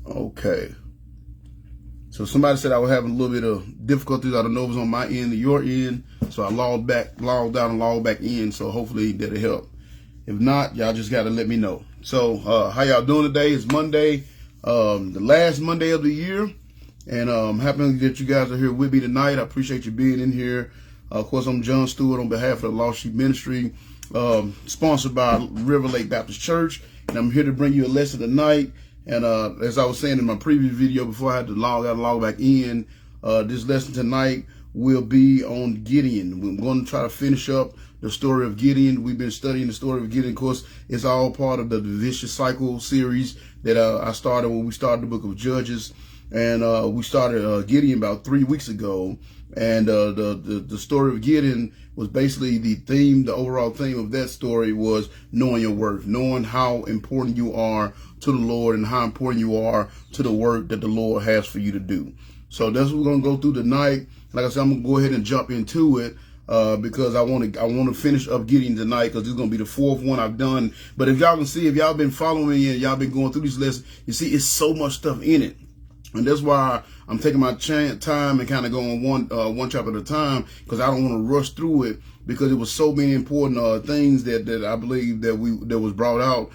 Okay. So somebody said I was having a little bit of difficulties. I don't know if it was on my end or your end. So I logged out and logged back in. So hopefully that'll help. If not, y'all just got to let me know. So how y'all doing today? It's Monday, the last Monday of the year. And I'm happy that you guys are here with me tonight. I appreciate you being in here. Of course, I'm John Stewart on behalf of the Lost Sheep Ministry, sponsored by River Lake Baptist Church. And I'm here to bring you a lesson tonight. And as I was saying in my previous video before I had to log back in, this lesson tonight will be on Gideon. We're going to try to finish up the story of Gideon. We've been studying the story of Gideon. Of course, it's all part of the Vicious Cycle series that I started when we started the book of Judges. And we started Gideon about 3 weeks ago. And the story of Gideon was basically the overall theme of that story was knowing your worth, knowing how important you are to the Lord and how important you are to the work that the Lord has for you to do. So that's what we're going to go through tonight. Like I said, I'm going to go ahead and jump into it because I want to finish up Gideon tonight because this is going to be the fourth one I've done. But if y'all can see, if y'all been following me and y'all been going through these lessons, you see it's so much stuff in it. And that's why I'm taking my time and kind of going one chapter at a time because I don't want to rush through it because it was so many important things that I believe that was brought out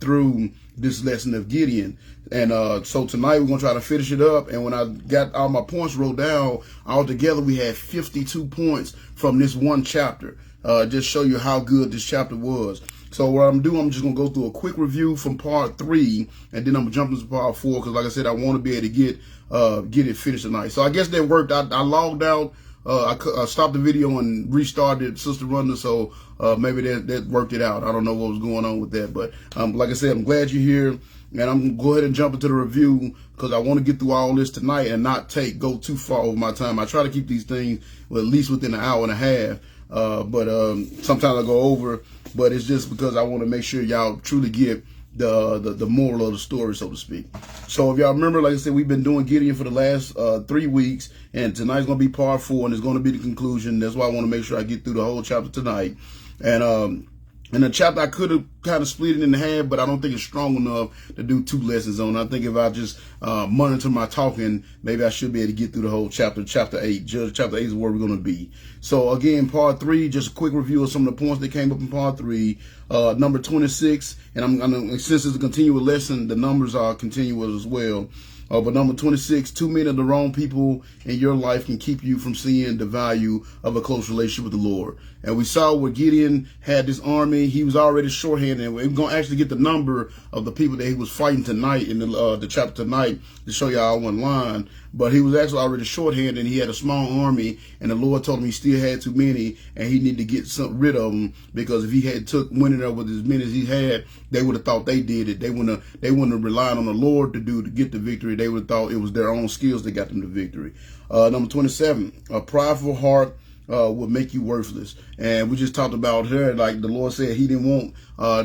through this lesson of Gideon. And so tonight we're going to try to finish it up. And when I got all my points wrote down, altogether we had 52 points from this one chapter. Just show you how good this chapter was. So what I'm doing, I'm just going to go through a quick review from part 3, and then I'm going to jump into part 4 because, like I said, I want to be able to get it finished tonight. So I guess that worked. I logged out. I stopped the video and restarted Sister Runda, so maybe that worked it out. I don't know what was going on with that. But like I said, I'm glad you're here, and I'm going to go ahead and jump into the review because I want to get through all this tonight and not go too far over my time. I try to keep these things at least within an hour and a half. But sometimes I go over, but it's just because I want to make sure y'all truly get the moral of the story, so to speak. So if y'all remember, like I said, we've been doing Gideon for the last 3 weeks, and tonight's going to be part 4, and it's going to be the conclusion. That's why I want to make sure I get through the whole chapter tonight. And the chapter, I could have kind of split it in half, but I don't think it's strong enough to do 2 lessons on. I think if I just monitor my talking, maybe I should be able to get through the whole chapter. Chapter 8. Chapter 8 is where we're going to be. So again, part 3, just a quick review of some of the points that came up in part 3. Number 26, and since it's a continual lesson, the numbers are continuous as well. But number 26, too many of the wrong people in your life can keep you from seeing the value of a close relationship with the Lord. And we saw where Gideon had this army. He was already shorthanded. And we're going to actually get the number of the people that he was fighting tonight in the chapter tonight to show y'all one line. But he was actually already shorthanded, and he had a small army, and the Lord told him he still had too many, and he needed to get rid of them, because if he had went in there with as many as he had, they would have thought they did it. They wouldn't have relied on the Lord to get the victory. They would have thought it was their own skills that got them the victory. Number 27, a prideful heart will make you worthless. And we just talked about her, like the Lord said he didn't want,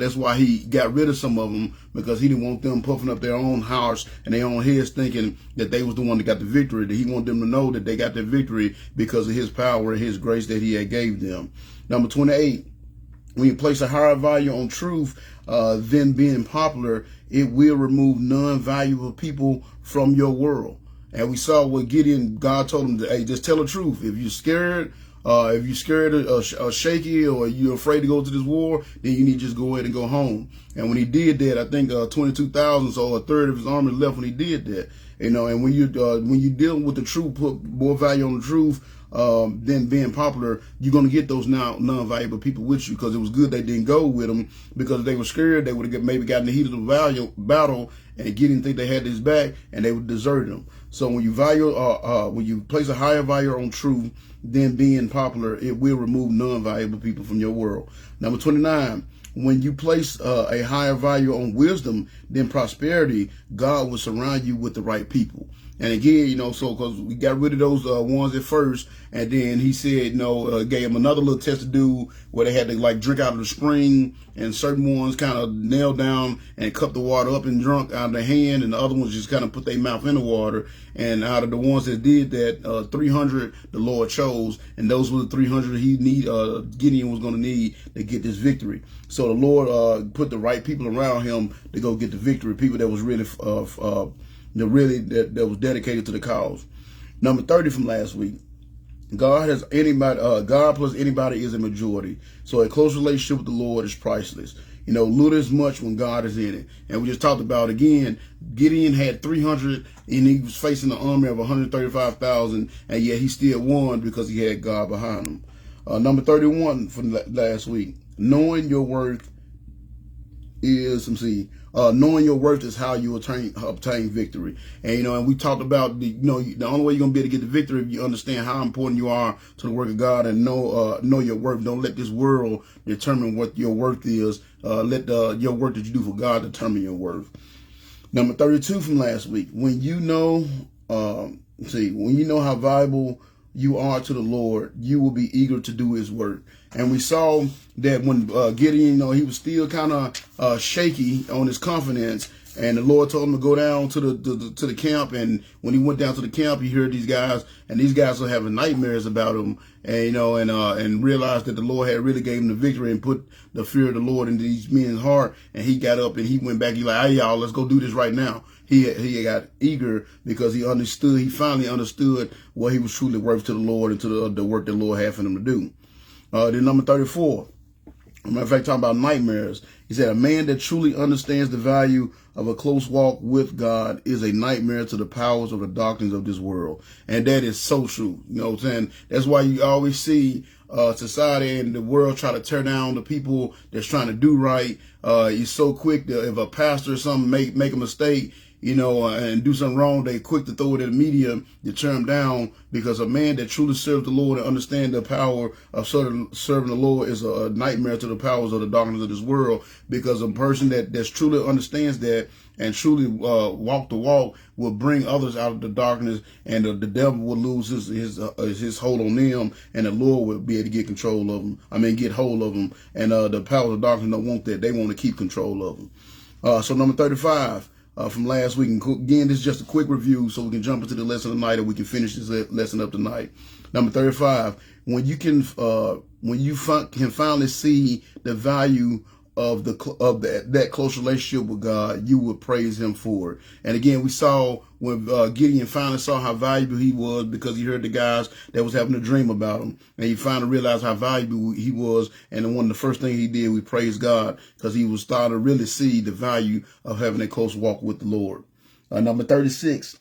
that's why he got rid of some of them, because he didn't want them puffing up their own house and their own heads thinking that they was the one that got the victory, that he wanted them to know that they got the victory because of his power and his grace that he had gave them. Number 28, when you place a higher value on truth than being popular, it will remove non-valuable people from your world. And we saw what Gideon, God told him, hey, just tell the truth. If you're scared, or shaky, or you're afraid to go to this war, then you need to just go ahead and go home. And when he did that, I think 22,000, so a third of his army left when he did that. You know, and when you deal with the truth, put more value on the truth than being popular, you're going to get those non-valuable people with you, because it was good they didn't go with them, because if they were scared, they would have maybe gotten the heat of the battle and didn't think they had his back, and they would desert him. So when you when you place a higher value on truth than being popular, it will remove non-valuable people from your world. Number 29, when you place a higher value on wisdom than prosperity, God will surround you with the right people. And again, so because we got rid of those ones at first, and then he said, gave him another little test to do where they had to like drink out of the spring, and certain ones kind of nailed down and cup the water up and drunk out of their hand, and the other ones just kind of put their mouth in the water. And out of the ones that did that, 300 the Lord chose, and those were the 300 Gideon was going to need to get this victory. So the Lord put the right people around him to go get the victory, people that was really that was dedicated to the cause. Number 30 from last week. God plus anybody is a majority. So a close relationship with the Lord is priceless. Little is much when God is in it. And we just talked about, again, Gideon had 300 and he was facing an army of 135,000, and yet he still won because he had God behind him. Number 31 from last week. Knowing your worth is knowing your worth is how you obtain victory. And and we talked about the only way you're gonna be able to get the victory if you understand how important you are to the work of God, and know your worth. Don't let this world determine what your worth is. Let your work that you do for God determine your worth. Number 32 from last week. When you know how valuable you are to the Lord, you will be eager to do his work. And we saw that when Gideon, he was still kind of shaky on his confidence, and the Lord told him to go down to the camp. And when he went down to the camp, he heard these guys, and these guys were having nightmares about him, and and realized that the Lord had really gave him the victory and put the fear of the Lord into these men's heart. And he got up and he went back. He's like, "Hey, y'all, let's go do this right now." He got eager because he finally understood what he was truly worth to the Lord and to the work the Lord had for him to do. Then number 34, matter of fact, talking about nightmares. He said, a man that truly understands the value of a close walk with God is a nightmare to the powers of the darkness of this world. And that is so true. You know what I'm saying? That's why you always see society and the world try to tear down the people that's trying to do right. You're so quick to, if a pastor or something make a mistake, and do something wrong, they quick to throw it at the media to tear them down, because a man that truly serves the Lord and understands the power of serving the Lord is a nightmare to the powers of the darkness of this world, because a person that's truly understands that and truly walk the walk will bring others out of the darkness, and the devil will lose his hold on them, and the Lord will be able to get control of them. Get hold of them, and the powers of darkness don't want that. They want to keep control of them. So number 35. From last week. And again, this is just a quick review so we can jump into the lesson tonight, and we can finish this lesson up tonight. Number 35, when you can finally see the value of that close relationship with God, you will praise him for it. And again, we saw when Gideon finally saw how valuable he was, because he heard the guys that was having a dream about him, and he finally realized how valuable he was. And one of the first things he did, we praised God, because he was starting to really see the value of having a close walk with the Lord. Number 36,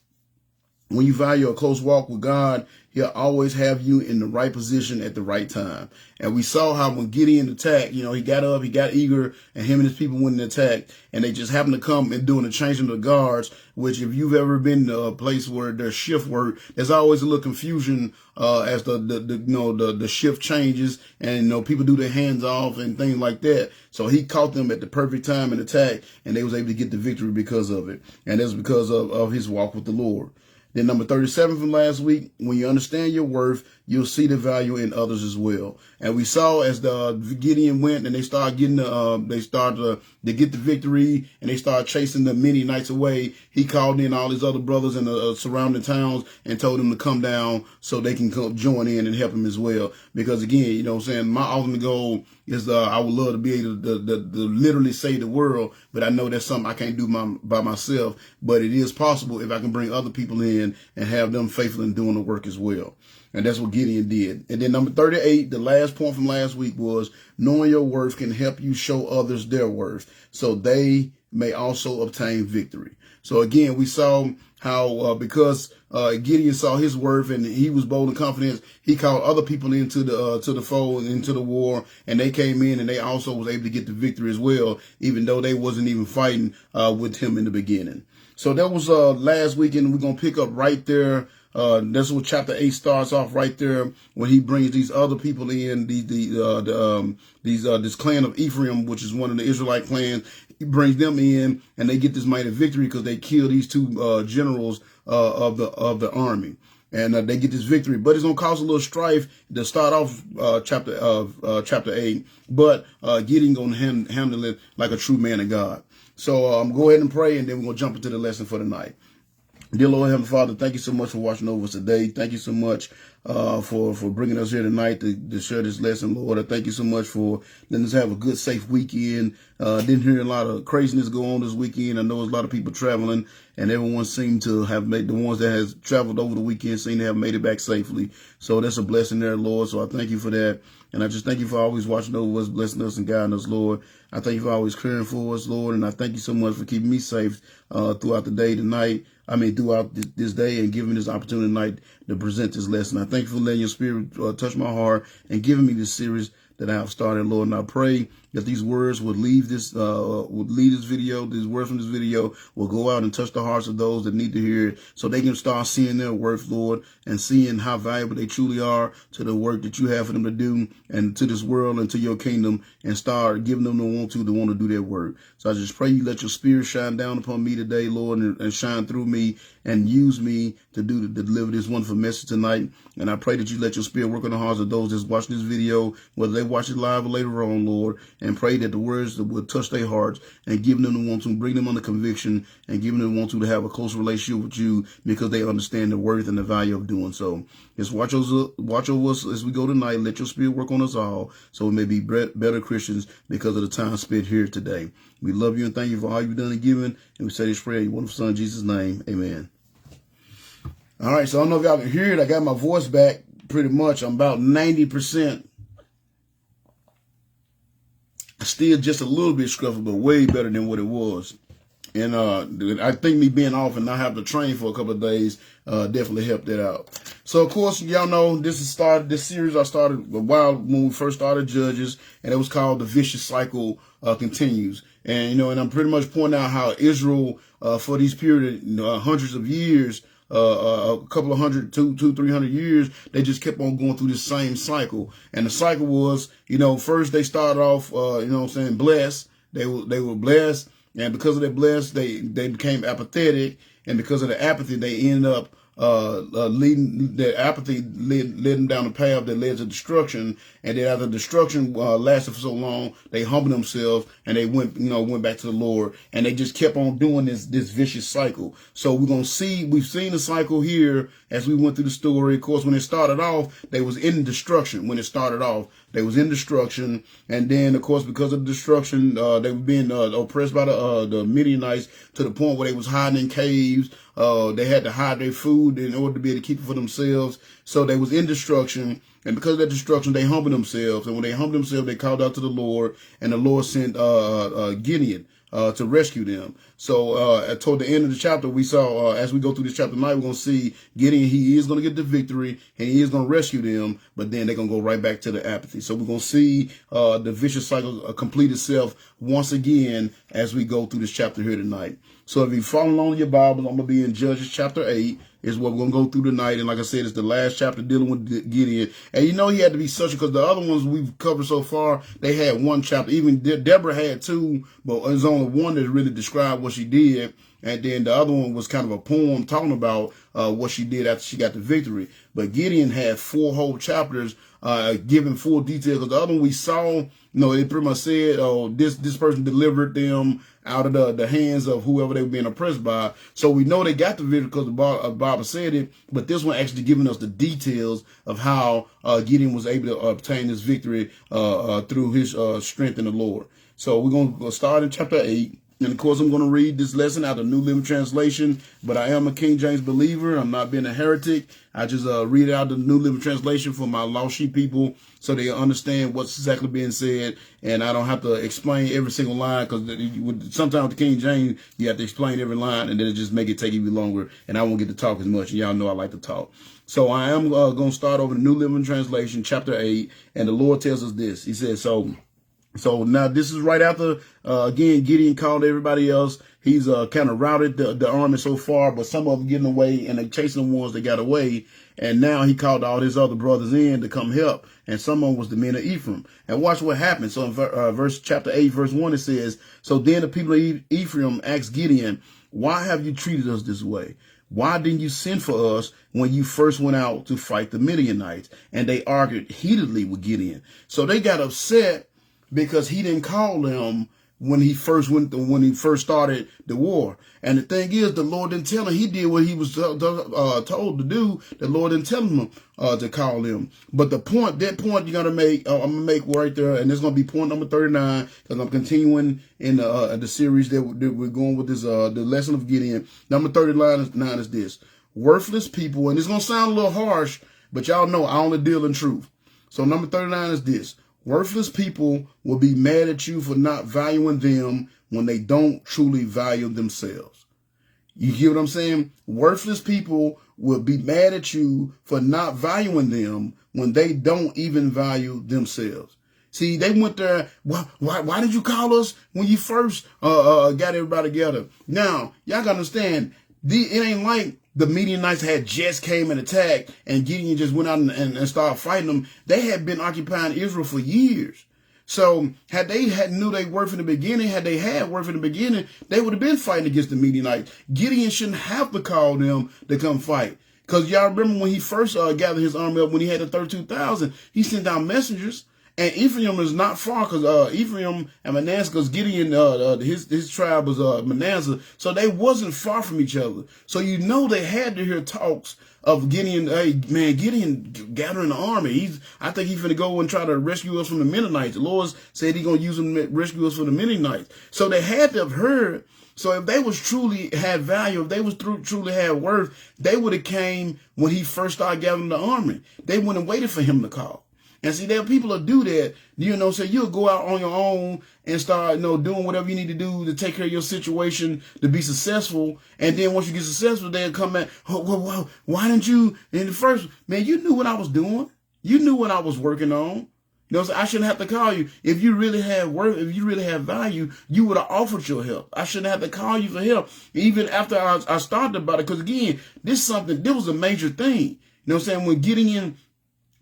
when you value a close walk with God, he'll always have you in the right position at the right time. And we saw how when Gideon attacked, he got up, he got eager, and him and his people went and attacked, and they just happened to come and doing the changing of the guards, which if you've ever been to a place where there's shift work, there's always a little confusion as the shift changes, and people do their hands off and things like that. So he caught them at the perfect time and attack, and they was able to get the victory because of it. And that's because of his walk with the Lord. Then number 37 from last week, when you understand your worth, you'll see the value in others as well. And we saw as the Gideon went and they started getting to get the victory, and they started chasing the many nights away, he called in all his other brothers in the surrounding towns and told them to come down so they can come join in and help him as well. Because again, my ultimate goal is I would love to be able to literally save the world, but I know that's something I can't do by myself. But it is possible if I can bring other people in and have them faithful in doing the work as well. And that's what Gideon did. And then number 38, the last point from last week was knowing your worth can help you show others their worth so they may also obtain victory. So again, we saw how because Gideon saw his worth and he was bold and confident, he called other people into the fold, into the war, and they came in and they also was able to get the victory as well, even though they wasn't even fighting with him in the beginning. So that was last weekend. We're going to pick up right there That's what chapter 8 starts off right there when he brings these other people in, this clan of Ephraim, which is one of the Israelite clans. He brings them in, and they get this mighty victory because they kill these two generals of the army. And they get this victory, but it's gonna cause a little strife to start off chapter 8. But Gideon gonna handle it like a true man of God. So go ahead and pray, and then we're gonna jump into the lesson for tonight. Dear Lord, Heavenly Father, thank you so much for watching over us today. Thank you so much for bringing us here tonight to share this lesson, Lord. I thank you so much for letting us have a good, safe weekend. Didn't hear a lot of craziness go on this weekend. I know there's a lot of people traveling, and everyone seemed to have made, the ones that has traveled over the weekend seem to have made it back safely. So that's a blessing there, Lord. So I thank you for that. And I just thank you for always watching over us, blessing us and guiding us, Lord. I thank you for always caring for us, Lord. And I thank you so much for keeping me safe throughout the day tonight. Throughout this day, and giving me this opportunity tonight to present this lesson. I thank you for letting your spirit touch my heart and giving me this series that I have started, Lord. And I pray that these words would leave this, video, these words from this video will go out and touch the hearts of those that need to hear it, so they can start seeing their worth, Lord, and seeing how valuable they truly are to the work that you have for them to do, and to this world and to your kingdom, and start giving them the want to do their work. So I just pray you let your spirit shine down upon me today, Lord, and shine through me, and use me to deliver this wonderful message tonight. And I pray that you let your spirit work on the hearts of those that's watching this video, whether they watch it live or later on, Lord, and pray that the words that will touch their hearts and give them the want to, bring them under conviction, and give them the want to have a close relationship with you, because they understand the worth and the value of doing so. Just watch over us as we go tonight. Let your spirit work on us all, so we may be better Christians because of the time spent here today. We love you and thank you for all you've done and given. And we say this prayer in your wonderful Son, Jesus' name. Amen. All right, so I don't know if y'all can hear it. I got my voice back pretty much. I'm about 90%. Still just a little bit scruffy, but way better than what it was. And I think me being off and not having to train for a couple of days definitely helped that out. So, of course, y'all know this series I started a while when we first started Judges, and it was called The Vicious Cycle Continues. And, and I'm pretty much pointing out how Israel, for these period, hundreds of years, a couple of 300 years, they just kept on going through this same cycle. And the cycle was, first they started off, blessed. They were blessed. And because of their blessed, they became apathetic. And because of the apathy, they ended up leading, their apathy led them down a path that led to destruction. And then after destruction lasted for so long, they humbled themselves and they went back to the Lord, and they just kept on doing this vicious cycle. So we've seen the cycle here as we went through the story. Of course, when it started off, they was in destruction. When it started off, they was in destruction. And then, of course, because of the destruction, they were being oppressed by the Midianites to the point where they was hiding in caves. They had to hide their food in order to be able to keep it for themselves. So they was in destruction. And because of that destruction, they humbled themselves. And when they humbled themselves, they called out to the Lord. And the Lord sent Gideon to rescue them. So toward the end of the chapter, we saw, as we go through this chapter tonight, we're going to see Gideon, he is going to get the victory, and he is going to rescue them, but then they're going to go right back to the apathy. So we're going to see the vicious cycle complete itself once again as we go through this chapter here tonight. So if you follow along in your Bible, I'm going to be in Judges chapter 8. Is what we're going to go through tonight. And like I said, it's the last chapter dealing with Gideon. And he had to be such, because the other ones we've covered so far, they had one chapter. Even Deborah had two, but there's only one that really described what she did. And then the other one was kind of a poem talking about what she did after she got the victory. But Gideon had 4 whole chapters giving full detail. Because the other one we saw, it pretty much said, this person delivered them out of the hands of whoever they were being oppressed by. So we know they got the victory because the Bible said it. But this one actually giving us the details of how Gideon was able to obtain this victory through his strength in the Lord. So we're going to start in chapter 8. And, of course, I'm going to read this lesson out of New Living Translation, but I am a King James believer. I'm not being a heretic. I just read it out of the New Living Translation for my lost sheep people so they understand what's exactly being said, and I don't have to explain every single line, because sometimes with the King James, you have to explain every line, and then it just make it take even longer, and I won't get to talk as much, and y'all know I like to talk. So I am going to start over the New Living Translation, chapter 8, and the Lord tells us this. He says, so So now this is right after, again, Gideon called everybody else. He's kind of routed the army so far, but some of them getting away and they chasing the ones that got away. And now he called all his other brothers in to come help. And some of them was the men of Ephraim. And watch what happened. So in chapter 8, verse 1, it says, so then the people of Ephraim asked Gideon, why have you treated us this way? Why didn't you send for us when you first went out to fight the Midianites? And they argued heatedly with Gideon. So they got upset because he didn't call them when he first started the war. And the thing is, the Lord didn't tell him. He did what he was told to do. The Lord didn't tell him to call them. But that point you got to make, I'm going to make right there, and it's going to be point number 39, because I'm continuing in the series that we're going with this, the lesson of Gideon. Number 39 is this: worthless people, and it's going to sound a little harsh, but y'all know I only deal in truth. So number 39 is this: worthless people will be mad at you for not valuing them when they don't truly value themselves. You hear what I'm saying? Worthless people will be mad at you for not valuing them when they don't even value themselves. See, they went there. Why did you call us when you first got everybody together? Now, y'all gotta understand, it ain't like the Midianites had just came and attacked and Gideon just went out and started fighting them. They had been occupying Israel for years. So had they knew they worth in the beginning, they would have been fighting against the Midianites. Gideon shouldn't have to call them to come fight. Because y'all remember when he first gathered his army up, when he had the 32,000, he sent out messengers. And Ephraim is not far, because Ephraim and Manasseh, because Gideon, his tribe was Manasseh, so they wasn't far from each other. So you know they had to hear talks of Gideon. Hey man, Gideon gathering the army. I think he's gonna go and try to rescue us from the Midianites. The Lord said he's gonna use them to rescue us from the Midianites. So they had to have heard. So if they was truly had value, if they was truly had worth, they would have came when he first started gathering the army. They wouldn't have waited for him to call. And see, there are people that do that, so you'll go out on your own and start, doing whatever you need to do to take care of your situation to be successful. And then once you get successful, they'll come back, why didn't you, in the first, man, you knew what I was doing. You knew what I was working on. So I shouldn't have to call you. If you really had worth, if you really had value, you would have offered your help. I shouldn't have to call you for help, even after I started about it. Because again, this was a major thing. When Gideon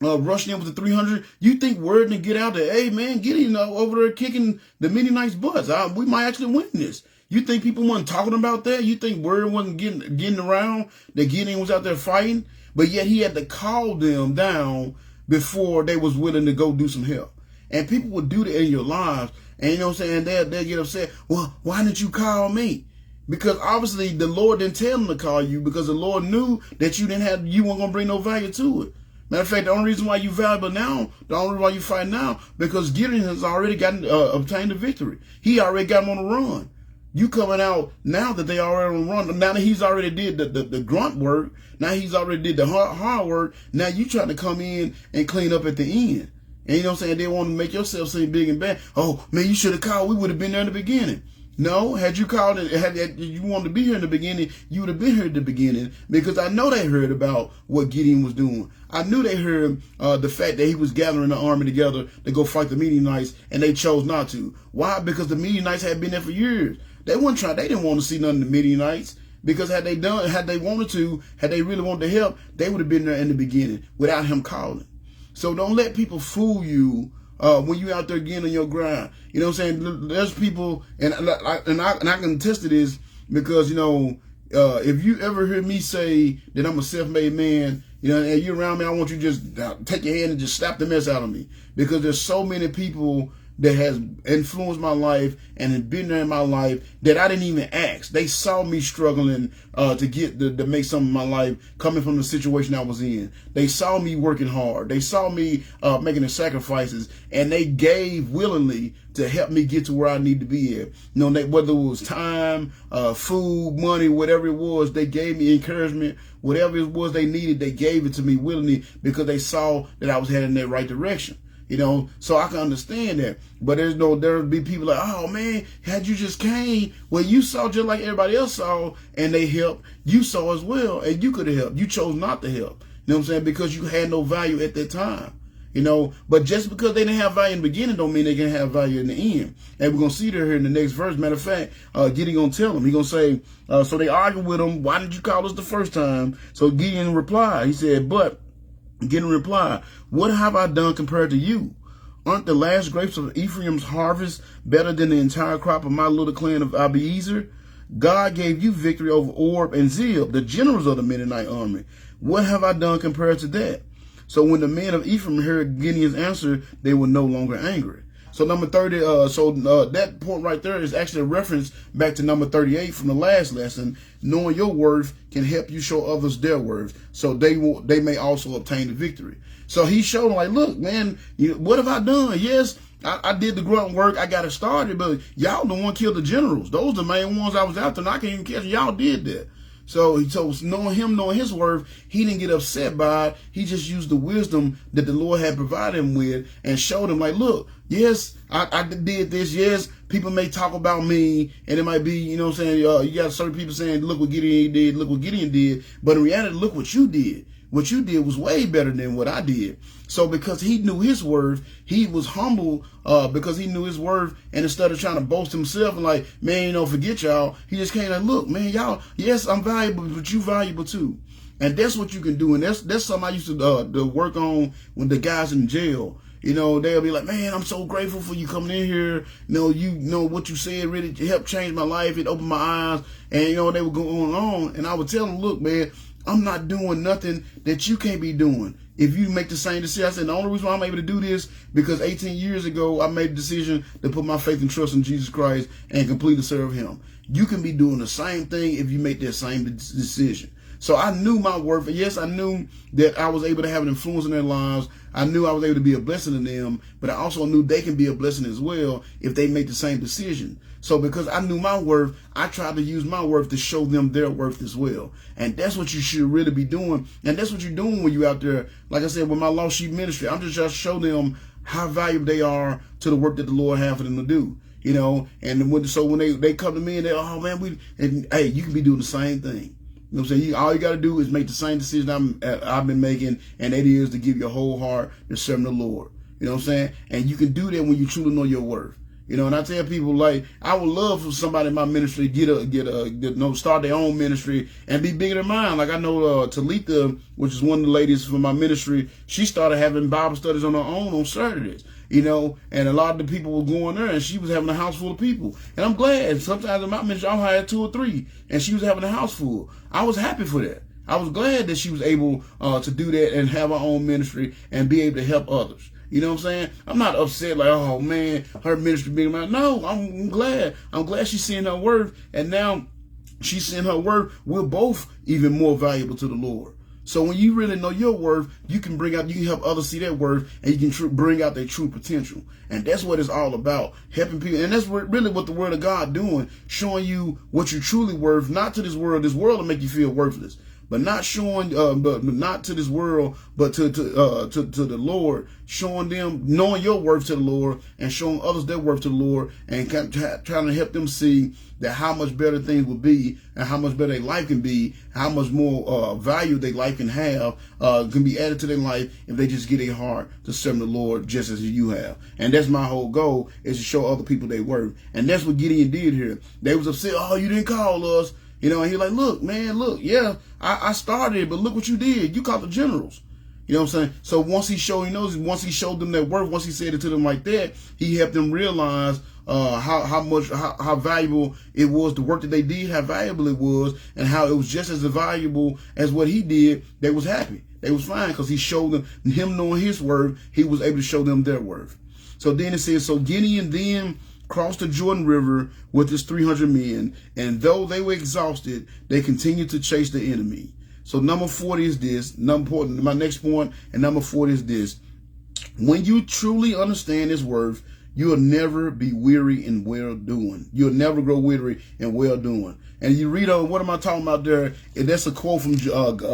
rushing in with the 300, you think word to get out there, hey man, Gideon over there kicking the Midianites' butts. We might actually win this. You think people weren't talking about that? You think word wasn't getting around that Gideon was out there fighting? But yet he had to call them down before they was willing to go do some help. And people would do that in your lives, and they'll get upset. Well, why didn't you call me? Because obviously the Lord didn't tell them to call you, because the Lord knew that you weren't gonna bring no value to it. Matter of fact, the only reason why you valuable now, the only reason why you fight now, because Gideon has already obtained the victory. He already got him on the run. You coming out now that they already on the run. Now that he's already did the grunt work, now he's already did the hard work. Now you trying to come in and clean up at the end. And they want to make yourself seem big and bad. Oh man, you should have called. We would have been there in the beginning. No, had you called it, had you wanted to be here in the beginning, you would have been here at the beginning, because I know they heard about what Gideon was doing. I knew they heard the fact that he was gathering the army together to go fight the Midianites, and they chose not to. Why? Because the Midianites had been there for years. They didn't want to see none of the Midianites, because had they really wanted to help, they would have been there in the beginning without him calling. So don't let people fool you when you out there again on your grind. There's people, and I can attest to this, because if you ever hear me say that I'm a self-made man, and you're around me, I want you to just take your hand and just slap the mess out of me, because there's so many people that has influenced my life and have been there in my life that I didn't even ask. They saw me struggling to make some of my life coming from the situation I was in. They saw me working hard. They saw me making the sacrifices, and they gave willingly to help me get to where I need to be at. Whether it was time, food, money, whatever it was, they gave me encouragement. Whatever it was they needed, they gave it to me willingly, because they saw that I was heading in that right direction. So I can understand that. But there'll be people like, oh man, had you just came, well, you saw just like everybody else saw, and they helped. You saw as well, and you could have helped. You chose not to help. You know what I'm saying? Because you had no value at that time. But just because they didn't have value in the beginning don't mean they can have value in the end. And we're going to see that here in the next verse. Matter of fact, Gideon going to tell him. He's going to say, so they argue with him, why did you call us the first time? So Gideon replied, he said, Gideon replied, what have I done compared to you? Aren't the last grapes of Ephraim's harvest better than the entire crop of my little clan of Abiezer? God gave you victory over Orb and Zeeb, the generals of the Midianite army. What have I done compared to that? So when the men of Ephraim heard Gideon's answer, they were no longer angry. So number 30, that point right there is actually a reference back to number 38 from the last lesson. Knowing your worth can help you show others their worth, so they may also obtain the victory. So he showed them, like, look, man, what have I done? Yes, I did the grunt work. I got it started, but y'all the one killed the generals. Those the main ones I was after, and I can't even catch. Y'all did that. So knowing his worth, he didn't get upset by it. He just used the wisdom that the Lord had provided him with and showed him, like, look, yes, I did this. Yes, people may talk about me, and it might be, you got certain people saying, look what Gideon did, look what Gideon did. But in reality, look what you did. What you did was way better than what I did. So because he knew his worth, he was humble because he knew his worth. And instead of trying to boast himself and like, man, forget y'all, he just came like, look, man, y'all, yes, I'm valuable, but you valuable too. And that's what you can do. And that's something I used to work on when the guys in jail. They'll be like, man, I'm so grateful for you coming in here. What you said really helped change my life. It opened my eyes. And, they were going on. And I would tell them, look, man, I'm not doing nothing that you can't be doing. If you make the same decision, I said, the only reason why I'm able to do this, because 18 years ago, I made the decision to put my faith and trust in Jesus Christ and completely serve him. You can be doing the same thing if you make that same decision. So I knew my worth. Yes, I knew that I was able to have an influence in their lives. I knew I was able to be a blessing to them, but I also knew they can be a blessing as well if they make the same decision. So because I knew my worth, I tried to use my worth to show them their worth as well. And that's what you should really be doing. And that's what you're doing when you're out there. Like I said, with my Lost Sheep ministry, I'm just trying to show them how valuable they are to the work that the Lord has for them to do. And when they come to me and they, oh man, hey, you can be doing the same thing. You know what I'm saying? All you got to do is make the same decision I've been making, and that is to give your whole heart to serving the Lord. You know what I'm saying? And you can do that when you truly know your worth. And I tell people, like, I would love for somebody in my ministry to start their own ministry and be bigger than mine. Like I know Talitha, which is one of the ladies from my ministry, she started having Bible studies on her own on Saturdays. And a lot of the people were going there, and she was having a house full of people. And I'm glad. Sometimes in my ministry, I had 2 or 3, and she was having a house full. I was happy for that. I was glad that she was able to do that and have her own ministry and be able to help others. You know what I'm saying? I'm not upset like, oh man, her ministry big man. No, I'm glad. I'm glad she's seeing her worth, and now she's seeing her worth. We're both even more valuable to the Lord. So when you really know your worth, you can help others see their worth, and you can bring out their true potential. And that's what it's all about, helping people. And that's really what the Word of God doing, showing you what you're truly worth, not to this world. This world will make you feel worthless, but not showing, but not to this world, but to the Lord, showing them, knowing your worth to the Lord, and showing others their worth to the Lord, and trying to help them see that how much better things will be, and how much better their life can be, how much more value their life can have, can be added to their life if they just get a heart to serve the Lord just as you have. And that's my whole goal, is to show other people their worth. And that's what Gideon did here. They was upset, oh, you didn't call us. And he's like, look, man, look, yeah, I started, but look what you did. You called the generals. You know what I'm saying? So once he showed them their worth, once he said it to them like that, he helped them realize how valuable it was, the work that they did, how valuable it was, and how it was just as valuable as what he did. They was happy. They was fine because he showed them, him knowing his worth, he was able to show them their worth. So then it says, so Gideon then crossed the Jordan River with his 300 men, and though they were exhausted, they continued to chase the enemy. So number 40 is this. My next point, and number 40 is this. When you truly understand his worth, you'll never be weary in well-doing. You'll never grow weary in well-doing. And you read, what am I talking about there? And that's a quote from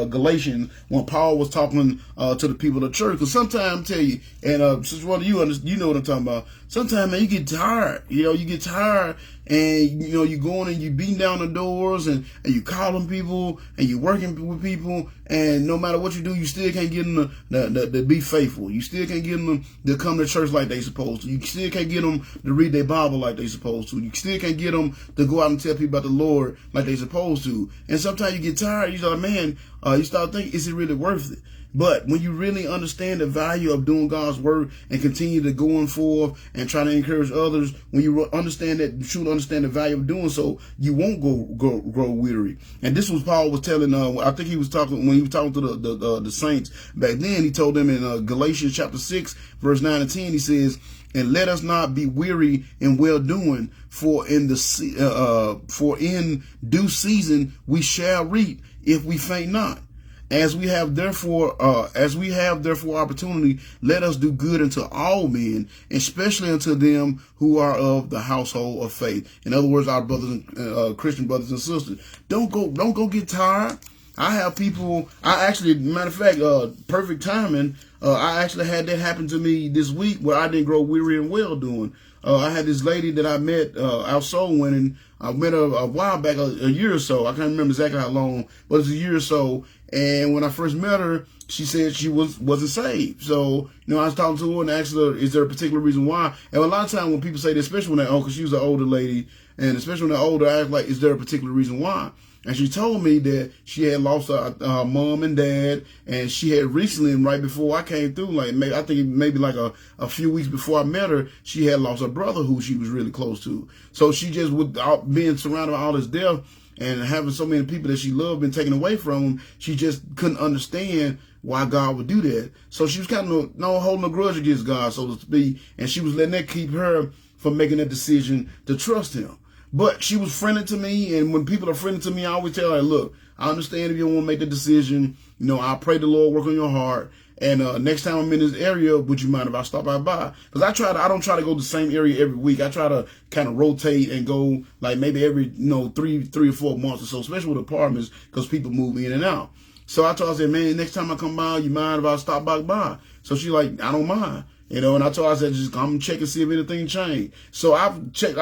Galatians when Paul was talking to the people of the church. Because sometimes I tell you, and since one of you know what I'm talking about, sometimes, man, you get tired. You get tired, and you going and you beating down the doors, and you calling people, and you working with people, and no matter what you do, you still can't get them to be faithful. You still can't get them to come to church like they supposed to. You still can't get them to read their Bible like they supposed to. You still can't get them to go out and tell people about the Lord like they supposed to. And sometimes you get tired. You start, man, you start thinking, is it really worth it? But when you really understand the value of doing God's work and continue to going forth and try to encourage others, when you understand that, you truly understand the value of doing so, you won't grow weary. And this was Paul was telling. I think he was talking when he was talking to the saints back then. He told them in Galatians chapter 6, verse 9 and 10. He says, "And let us not be weary in well doing, for in due season we shall reap if we faint not. As we have therefore opportunity, let us do good unto all men, especially unto them who are of the household of faith." In other words, our brothers and Christian brothers and sisters, don't go get tired. I have people. Matter of fact, perfect timing. I actually had that happen to me this week where I didn't grow weary and well doing. I had this lady that I met out soul winning. I met her a while back, a year or so. I can't remember exactly how long, but it's a year or so. And when I first met her, she said she wasn't saved. So, I was talking to her and asked her, is there a particular reason why? And a lot of times when people say that, especially when they're old, because she was an older lady, and especially when they're older, I ask, like, is there a particular reason why? And she told me that she had lost her mom and dad, and she had recently, right before I came through, like maybe like a few weeks before I met her, she had lost her brother who she was really close to. So she just, with being surrounded by all this death and having so many people that she loved been taken away from them, she just couldn't understand why God would do that. So she was kind of holding a grudge against God, so to speak, and she was letting that keep her from making that decision to trust him. But she was friendly to me, and when people are friendly to me, I always tell her, look, I understand if you don't want to make the decision. I pray the Lord work on your heart. And next time I'm in this area, would you mind if I stop by? Because I don't try to go to the same area every week. I try to kind of rotate and go like maybe every 3 or 4 months or so, especially with apartments, because people move in and out. So I told her, I said, man, next time I come by, you mind if I stop by? So she like, I don't mind. And I told her, I said, just come and check and see if anything changed. So I've checked,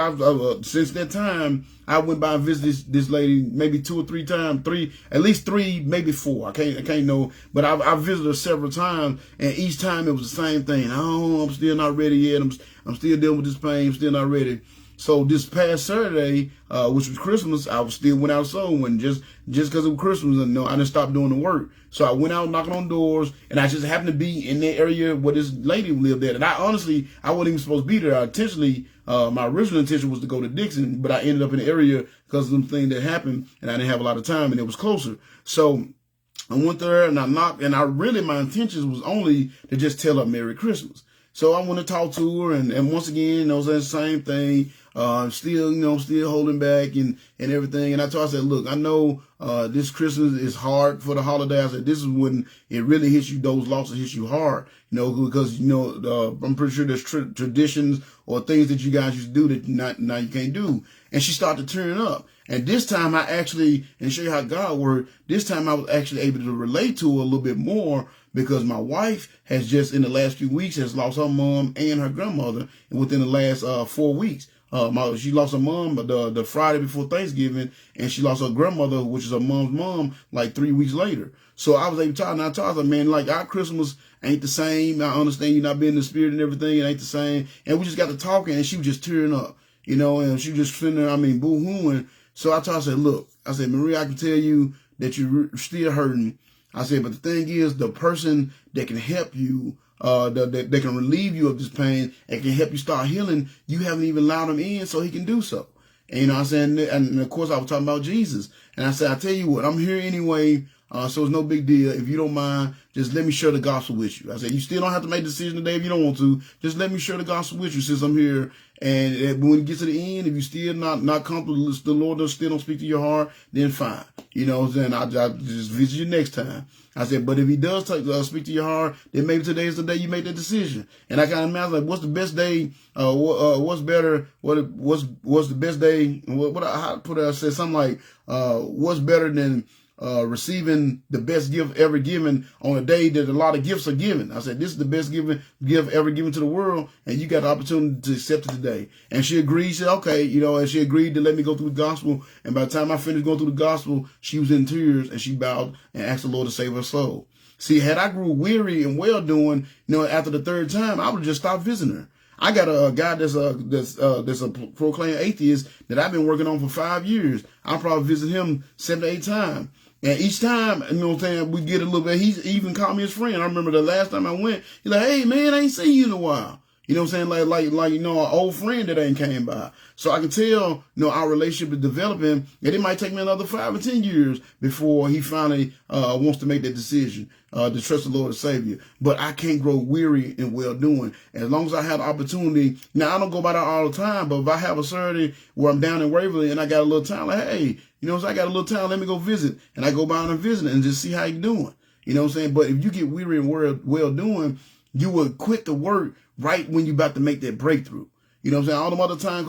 since that time, I went by and visited this lady maybe 2 or 3 times, at least 3, maybe 4. I can't know, but I visited her several times, and each time it was the same thing. Oh, I'm still not ready yet. I'm still dealing with this pain. I'm still not ready. So this past Saturday, which was Christmas, I still went out sewing just because it was Christmas, and I didn't stop doing the work. So I went out knocking on doors, and I just happened to be in that area where this lady lived at. And I wasn't even supposed to be there. My original intention was to go to Dixon, but I ended up in the area because of some thing that happened, and I didn't have a lot of time, and it was closer. So I went there and I knocked, and my intentions was only to just tell her Merry Christmas. So I went to talk to her, and once again, the same thing. Still holding back and everything. And I told her, I said, look, I know this Christmas is hard for the holiday. I said, this is when it really hits you, those losses hit you hard, because, I'm pretty sure there's traditions or things that you guys used to do that now you can't do. And she started to turn up. And this time and show you how God worked, this time I was actually able to relate to her a little bit more, because my wife has just in the last few weeks has lost her mom and her grandmother within the last 4 weeks. She lost her mom the Friday before Thanksgiving, and she lost her grandmother, which is her mom's mom, like 3 weeks later. So I was able to tell her, man, like our Christmas ain't the same. I understand you not being in the spirit and everything. It ain't the same. And we just got to talking, and she was just tearing up, and she was just sitting there, boo-hooing. So I told her, I said, look, I said, Maria, I can tell you that you're still hurting. I said, but the thing is, the person that can help you, that can relieve you of this pain and can help you start healing, you haven't even allowed him in so he can do so. And I said, and of course I was talking about Jesus. And I said, I tell you what, I'm here anyway, so it's no big deal. If you don't mind, just let me share the gospel with you. I said, you still don't have to make a decision today if you don't want to. Just let me share the gospel with you since I'm here. And when it gets to the end, if you still not comfortable, the Lord still don't speak to your heart, then fine. Then I'll just visit you next time. I said, but if he does speak to your heart, then maybe today is the day you make that decision. And I kind of imagine, like, what's the best day? What's better? What's the best day? How to put it? I said something like, what's better than receiving the best gift ever given on a day that a lot of gifts are given. I said, this is the best gift ever given to the world, and you got the opportunity to accept it today. And she agreed. She said, okay, and she agreed to let me go through the gospel. And by the time I finished going through the gospel, she was in tears, and she bowed and asked the Lord to save her soul. See, had I grew weary and well-doing, after the third time, I would have just stopped visiting her. I got a guy that's a proclaimed atheist that I've been working on for 5 years. I'll probably visit him 7 to 8 times. And each time, we get a little bit, he's even called me his friend. I remember the last time I went, he's like, hey man, I ain't seen you in a while. You know what I'm saying? Like an old friend that ain't came by. So I can tell, our relationship is developing, and it might take me another 5 or 10 years before he finally wants to make that decision to trust the Lord as Savior. But I can't grow weary in well-doing. As long as I have the opportunity. Now, I don't go by that all the time, but if I have a Saturday where I'm down in Waverly and I got a little time, like, hey, so I got a little time, let me go visit. And I go by and visit and just see how you're doing. You know what I'm saying? But if you get weary and well-doing, you will quit the work right when you're about to make that breakthrough. You know what I'm saying? All the other time,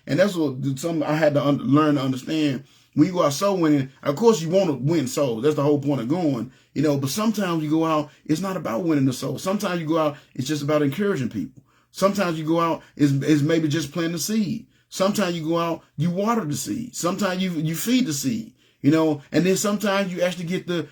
and that's what something I had to learn to understand. When you go out soul winning, of course you want to win souls. That's the whole point of going, but sometimes you go out, it's not about winning the soul. Sometimes you go out, it's just about encouraging people. Sometimes you go out, is maybe just planting the seed. Sometimes you go out, you water the seed. Sometimes you feed the seed. And then sometimes you actually get the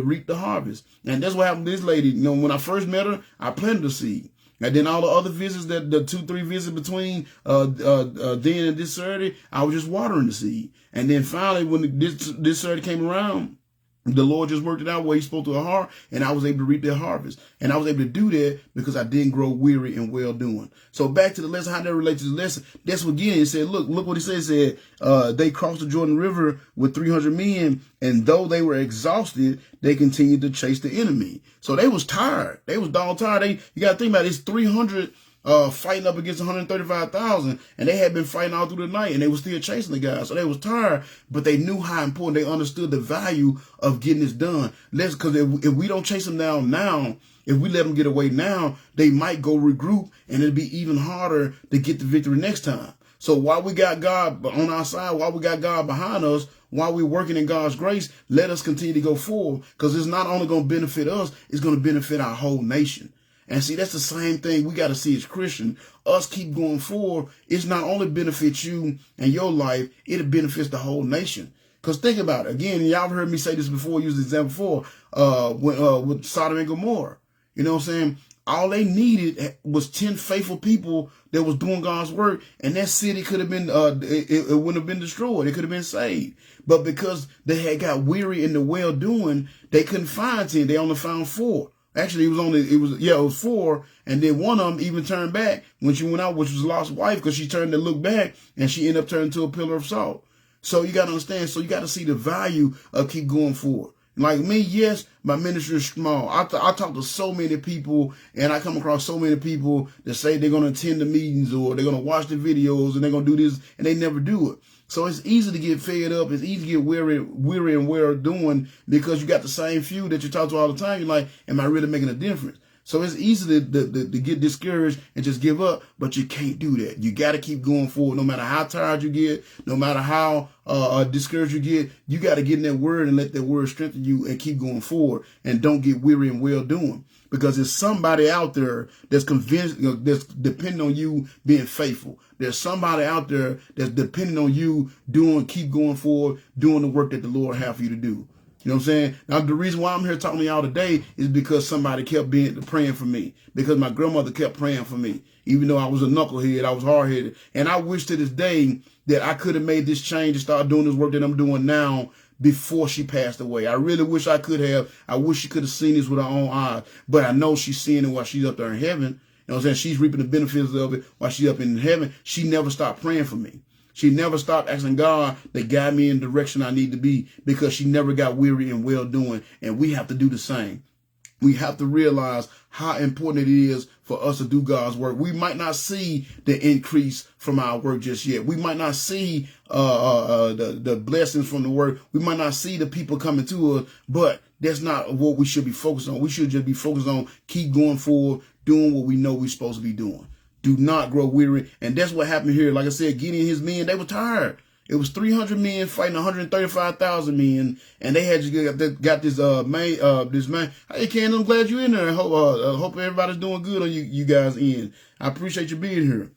reap the harvest. And that's what happened to this lady. When I first met her, I planted the seed. And then all the other visits, the 2-3 visits between then and this Saturday, I was just watering the seed. And then finally, when this Saturday came around, the Lord just worked it out where he spoke to her heart, and I was able to reap that harvest. And I was able to do that because I didn't grow weary in well-doing. So back to the lesson, how that relates to the lesson. That's what Gideon said. Look what he said. He said, they crossed the Jordan River with 300 men, and though they were exhausted, they continued to chase the enemy. So they was tired. They was dog tired. You got to think about it. It's 300 fighting up against 135,000, and they had been fighting all through the night, and they were still chasing the guys. So they was tired, but they knew how important. They understood the value of getting this done. Because if we don't chase them down now, if we let them get away now, they might go regroup, and it'll be even harder to get the victory next time. So while we got God on our side, while we got God behind us, while we're working in God's grace, let us continue to go forward, because it's not only going to benefit us, it's going to benefit our whole nation. And see, that's the same thing we got to see as Christians. Us keep going forward. It's not only benefits you and your life, it benefits the whole nation. Because think about it. Again, y'all heard me say this before, use the example before, with Sodom and Gomorrah. You know what I'm saying? All they needed was 10 faithful people that was doing God's work, and that city could have been, it wouldn't have been destroyed. It could have been saved. But because they had got weary in the well-doing, they couldn't find 10. They only found 4. Actually, it was 4, and then one of them even turned back when she went out, which was Lot's wife, because she turned to look back, and she ended up turning to a pillar of salt. So you got to understand. So you got to see the value of keep going forward. Like me, yes, my ministry is small. I talk to so many people, and I come across so many people that say they're going to attend the meetings or they're going to watch the videos and they're going to do this, and they never do it. So it's easy to get fed up. It's easy to get weary and well-doing, because you got the same few that you talk to all the time. You're like, am I really making a difference? So it's easy to get discouraged and just give up, but you can't do that. You got to keep going forward. No matter how tired you get, no matter how discouraged you get, you got to get in that word and let that word strengthen you and keep going forward, and don't get weary and well-doing. Because there's somebody out there that's convinced, that's depending on you being faithful. There's somebody out there that's depending on you keep going forward, doing the work that the Lord has for you to do. You know what I'm saying? Now, the reason why I'm here talking to y'all today is because somebody kept praying for me. Because my grandmother kept praying for me. Even though I was a knucklehead, I was hard-headed. And I wish to this day that I could have made this change and start doing this work that I'm doing now before she passed away. I really wish I could have. I wish she could have seen this with her own eyes. But I know she's seeing it while she's up there in heaven. You know what I'm saying? She's reaping the benefits of it while she's up in heaven. She never stopped praying for me. She never stopped asking God to guide me in the direction I need to be, because she never got weary in well-doing. And we have to do the same. We have to realize how important it is for us to do God's work. We might not see the increase from our work just yet. We might not see the blessings from the work. We might not see the people coming to us, but that's not what we should be focused on. We should just be focused on keep going forward, doing what we know we're supposed to be doing. Do not grow weary. And that's what happened here. Like I said, Gideon and his men, they were tired. It was 300 men fighting 135,000 men, and they had just got this man. Hey, Ken, I'm glad you're in there. I hope everybody's doing good on you guys in. I appreciate you being here.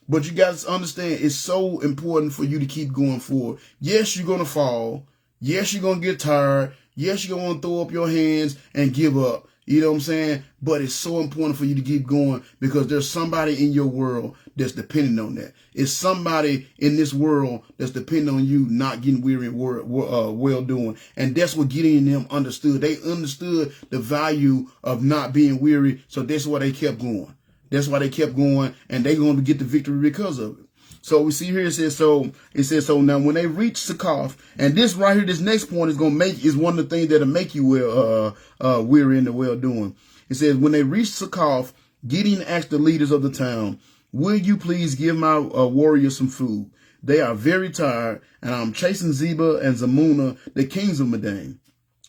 But you guys understand, it's so important for you to keep going forward. Yes, you're going to fall. Yes, you're going to get tired. Yes, you're going to throw up your hands and give up. You know what I'm saying? But it's so important for you to keep going because there's somebody in your world that's depending on that. It's somebody in this world that's depending on you not getting weary and well doing. And that's what Gideon and them understood. They understood the value of not being weary. So that's why they kept going. That's why they kept going, and they're going to get the victory because of it. So we see here it says so now when they reach Succoth, and this right here, this next point is one of the things that'll make you weary and the well doing. It says when they reached Succoth, Gideon asked the leaders of the town, "Will you please give my warriors some food? They are very tired, and I'm chasing Zeba and Zalmunna, the kings of Midian."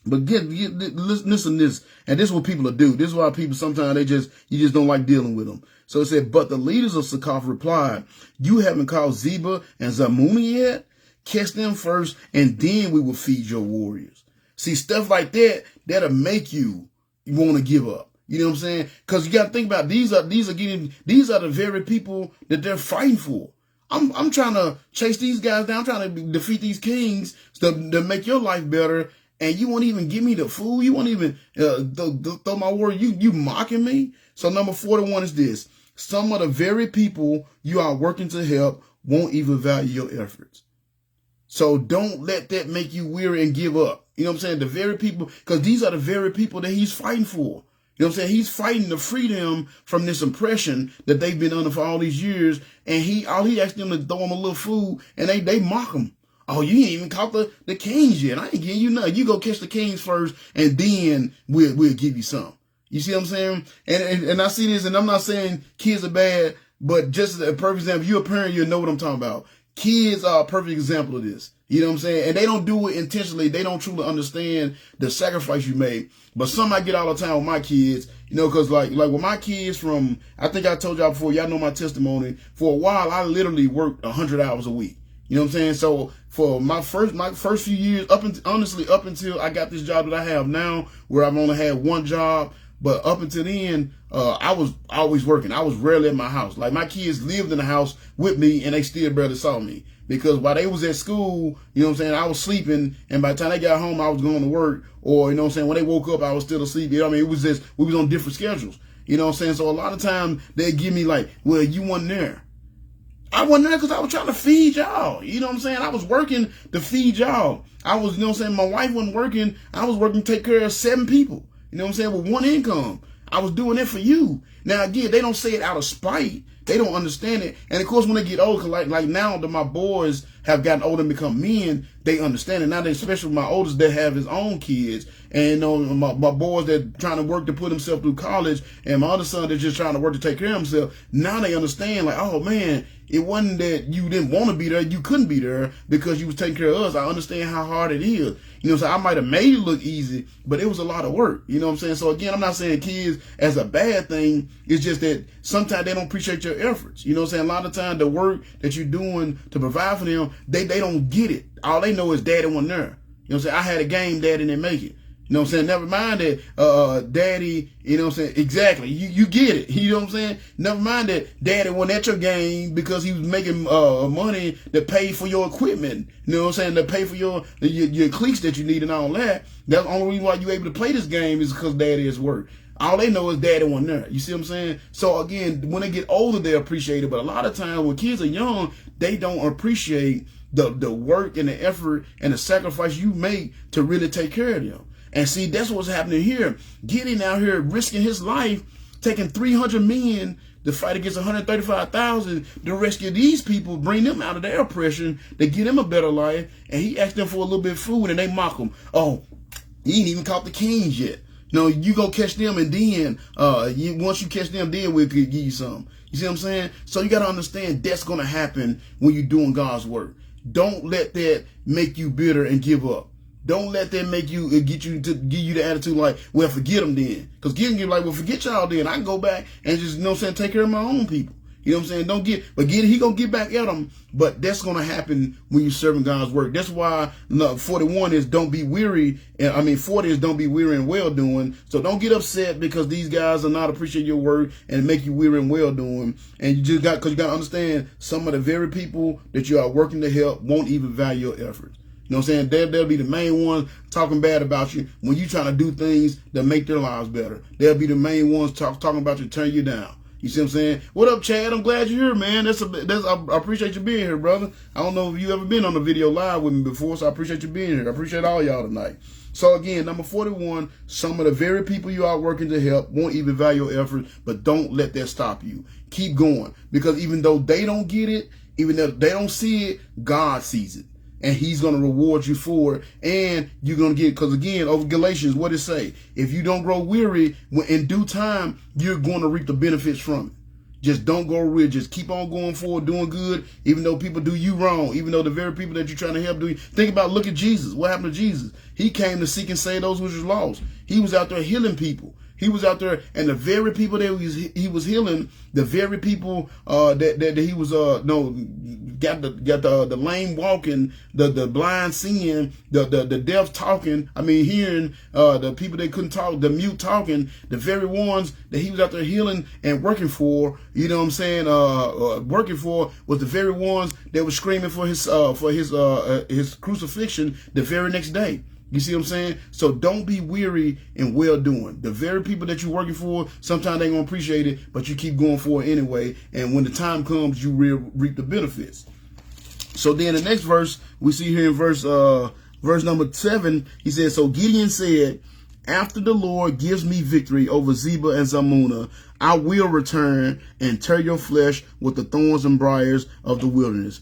But listen to this, and this is what people will do. This is why people sometimes you just don't like dealing with them. So it said, but the leaders of Succoth replied, "You haven't caught Zeba and Zalmunna yet? Catch them first, and then we will feed your warriors." See, stuff like that'll make you want to give up. You know what I'm saying? Because you got to think about these are the very people that they're fighting for. I'm trying to chase these guys down. I'm trying to defeat these kings to make your life better. And you won't even give me the food. You won't even throw my word. You mocking me. So number 41 is this. Some of the very people you are working to help won't even value your efforts. So don't let that make you weary and give up. You know what I'm saying? The very people, because these are the very people that he's fighting for. You know what I'm saying? He's fighting to free them from this oppression that they've been under for all these years. And all he asked them to throw them a little food, and they mock him. "Oh, you ain't even caught the kings yet. I ain't giving you nothing. You go catch the kings first, and then we'll give you some." You see what I'm saying? And I see this, and I'm not saying kids are bad, but just a perfect example. If you're a parent, you'll know what I'm talking about. Kids are a perfect example of this. You know what I'm saying? And they don't do it intentionally. They don't truly understand the sacrifice you made. But some I get all the time with my kids, you know, because like with my kids I think I told y'all before, y'all know my testimony. For a while, I literally worked 100 hours a week. You know what I'm saying? So for my first few years, up until I got this job that I have now, where I've only had one job, but up until then, I was always working. I was rarely at my house. Like my kids lived in the house with me, and they still barely saw me because while they was at school, you know what I'm saying, I was sleeping, and by the time they got home, I was going to work, or you know what I'm saying, when they woke up, I was still asleep. You know what I mean? It was just we was on different schedules. You know what I'm saying? So a lot of times they give me like, "Well, you weren't there." I wasn't there because I was trying to feed y'all. You know what I'm saying? I was working to feed y'all. I was, you know what I'm saying? My wife wasn't working. I was working to take care of 7 people. You know what I'm saying? With one income. I was doing it for you. Now, again, they don't say it out of spite. They don't understand it. And, of course, when they get older, like now that my boys have gotten older and become men, they understand it. Now, especially my oldest that have his own kids. And, you know, my boys that trying to work to put himself through college, and my other son that's just trying to work to take care of himself. Now they understand, like, oh, man, it wasn't that you didn't want to be there. You couldn't be there because you was taking care of us. I understand how hard it is. You know what I'm saying? I might have made it look easy, but it was a lot of work. You know what I'm saying? So, again, I'm not saying kids as a bad thing. It's just that sometimes they don't appreciate your efforts. You know what I'm saying? A lot of times the work that you're doing to provide for them, they don't get it. All they know is daddy wasn't there. You know what I'm saying? I had a game, daddy didn't make it. You know what I'm saying? Never mind that daddy, you know what I'm saying? Exactly. You get it. You know what I'm saying? Never mind that daddy wasn't at your game because he was making money to pay for your equipment. You know what I'm saying? To pay for your cleats that you need and all that. That's the only reason why you're able to play this game is because daddy is work. All they know is daddy wasn't there. You see what I'm saying? So again, when they get older, they appreciate it. But a lot of times when kids are young, they don't appreciate the work and the effort and the sacrifice you make to really take care of them. And see, that's what's happening here. Gideon out here risking his life, taking 300 men to fight against 135,000 to rescue these people, bring them out of their oppression, to get them a better life. And he asked them for a little bit of food, and they mock him. "Oh, you ain't even caught the kings yet. No, you go catch them, and then once you catch them, then we'll give you some." You see what I'm saying? So you got to understand that's going to happen when you're doing God's work. Don't let that make you bitter and give up. Don't let that make you give you the attitude like, "Well, forget them then." Because Gideon get like, "Well, forget y'all then. I can go back and just, you know what I'm saying, take care of my own people." You know what I'm saying? Gideon, he gonna get back at him, but that's gonna happen when you're serving God's work. That's why 41 is don't be weary, 40 is don't be weary and well doing. So don't get upset because these guys are not appreciate your work and make you weary and well doing. And you just because you gotta understand some of the very people that you are working to help won't even value your efforts. You know what I'm saying? They'll be the main ones talking bad about you when you trying to do things that make their lives better. They'll be the main ones talking about you, turn you down. You see what I'm saying? What up, Chad? I'm glad you're here, man. I appreciate you being here, brother. I don't know if you ever been on a video live with me before, so I appreciate you being here. I appreciate all y'all tonight. So again, number 41, some of the very people you are working to help won't even value your effort, but don't let that stop you. Keep going, because even though they don't get it, even though they don't see it, God sees it. And he's going to reward you for it. And you're going to get, because again, over Galatians, what it say? If you don't grow weary, in due time, you're going to reap the benefits from it. Just don't go weary. Just keep on going forward, doing good, even though people do you wrong, even though the very people that you're trying to help do you. Think about, look at Jesus. What happened to Jesus? He came to seek and save those which was lost. He was out there healing people. He was out there, and the very people that he was healing, the very people that he was got the lame walking, the blind seeing, the deaf talking. Hearing, the people that couldn't talk, the mute talking, the very ones that he was out there healing and working for. You know what I'm saying? Working for was the very ones that were screaming for his crucifixion the very next day. You see what I'm saying? So don't be weary in well-doing. The very people that you're working for, sometimes they ain't going to appreciate it, but you keep going for it anyway. And when the time comes, you reap the benefits. So then the next verse, we see here in verse number 7, he says, so Gideon said, after the Lord gives me victory over Zebah and Zalmunna, I will return and tear your flesh with the thorns and briars of the wilderness.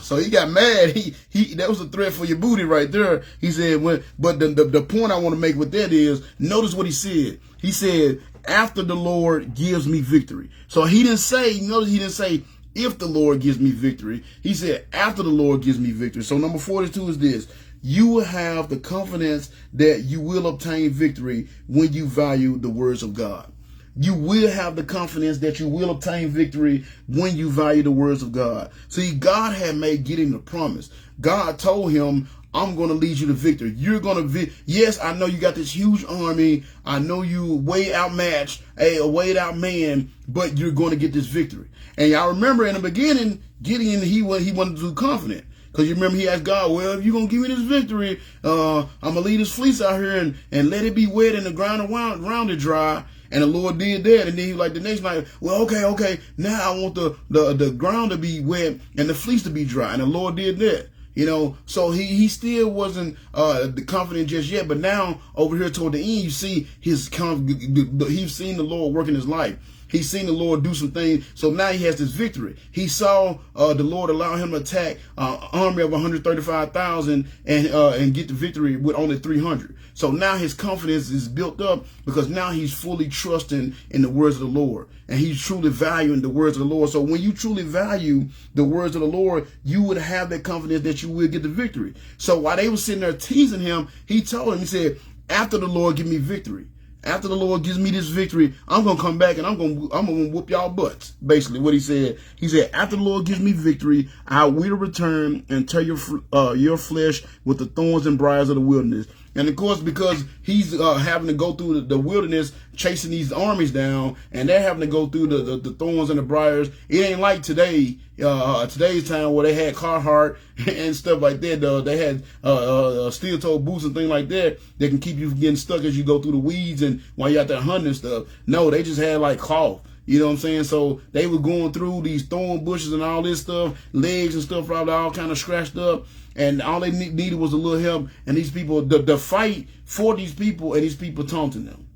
So he got mad. He that was a threat for your booty right there. He said, but the point I want to make with that is, notice what he said. He said, after the Lord gives me victory. So he didn't say, notice he didn't say, if the Lord gives me victory. He said, after the Lord gives me victory. So number 42 is this. You will have the confidence that you will obtain victory when you value the words of God. You will have the confidence that you will obtain victory when you value the words of God. See, God had made Gideon the promise. God told him, I'm going to lead you to victory. You're going to, yes, I know you got this huge army. I know you way outmatched, a way out man, but you're going to get this victory. And y'all remember in the beginning, Gideon, he wasn't too confident. Because you remember he asked God, well, if you're going to give me this victory, I'm going to lead this fleece out here and let it be wet and the ground around it dry. And the Lord did that. And then he was like the next night, well, okay. Now I want the ground to be wet and the fleece to be dry. And the Lord did that. You know, so he still wasn't confident just yet. But now over here toward the end, you see he's seen the Lord work in his life. He's seen the Lord do some things. So now he has this victory. He saw the Lord allow him to attack an army of 135,000 and get the victory with only 300. So now his confidence is built up because now he's fully trusting in the words of the Lord. And he's truly valuing the words of the Lord. So when you truly value the words of the Lord, you would have that confidence that you will get the victory. So while they were sitting there teasing him, he told him, he said, after the Lord give me victory, after the Lord gives me this victory, I'm going to come back and I'm going to whoop y'all butts. Basically what he said. He said, after the Lord gives me victory, I will return and tear your flesh with the thorns and briars of the wilderness. And of course, because he's having to go through the wilderness, chasing these armies down, and they're having to go through the thorns and the briars. It ain't like today, today's time where they had Carhartt and stuff like that. They had steel-toe boots and things like that that can keep you from getting stuck as you go through the weeds and while you're out there hunting and stuff. No, they just had like cloth. You know what I'm saying? So they were going through these thorn bushes and all this stuff, legs and stuff probably all kind of scratched up. And all they needed was a little help. And these people, the fight for these people and these people taunting them.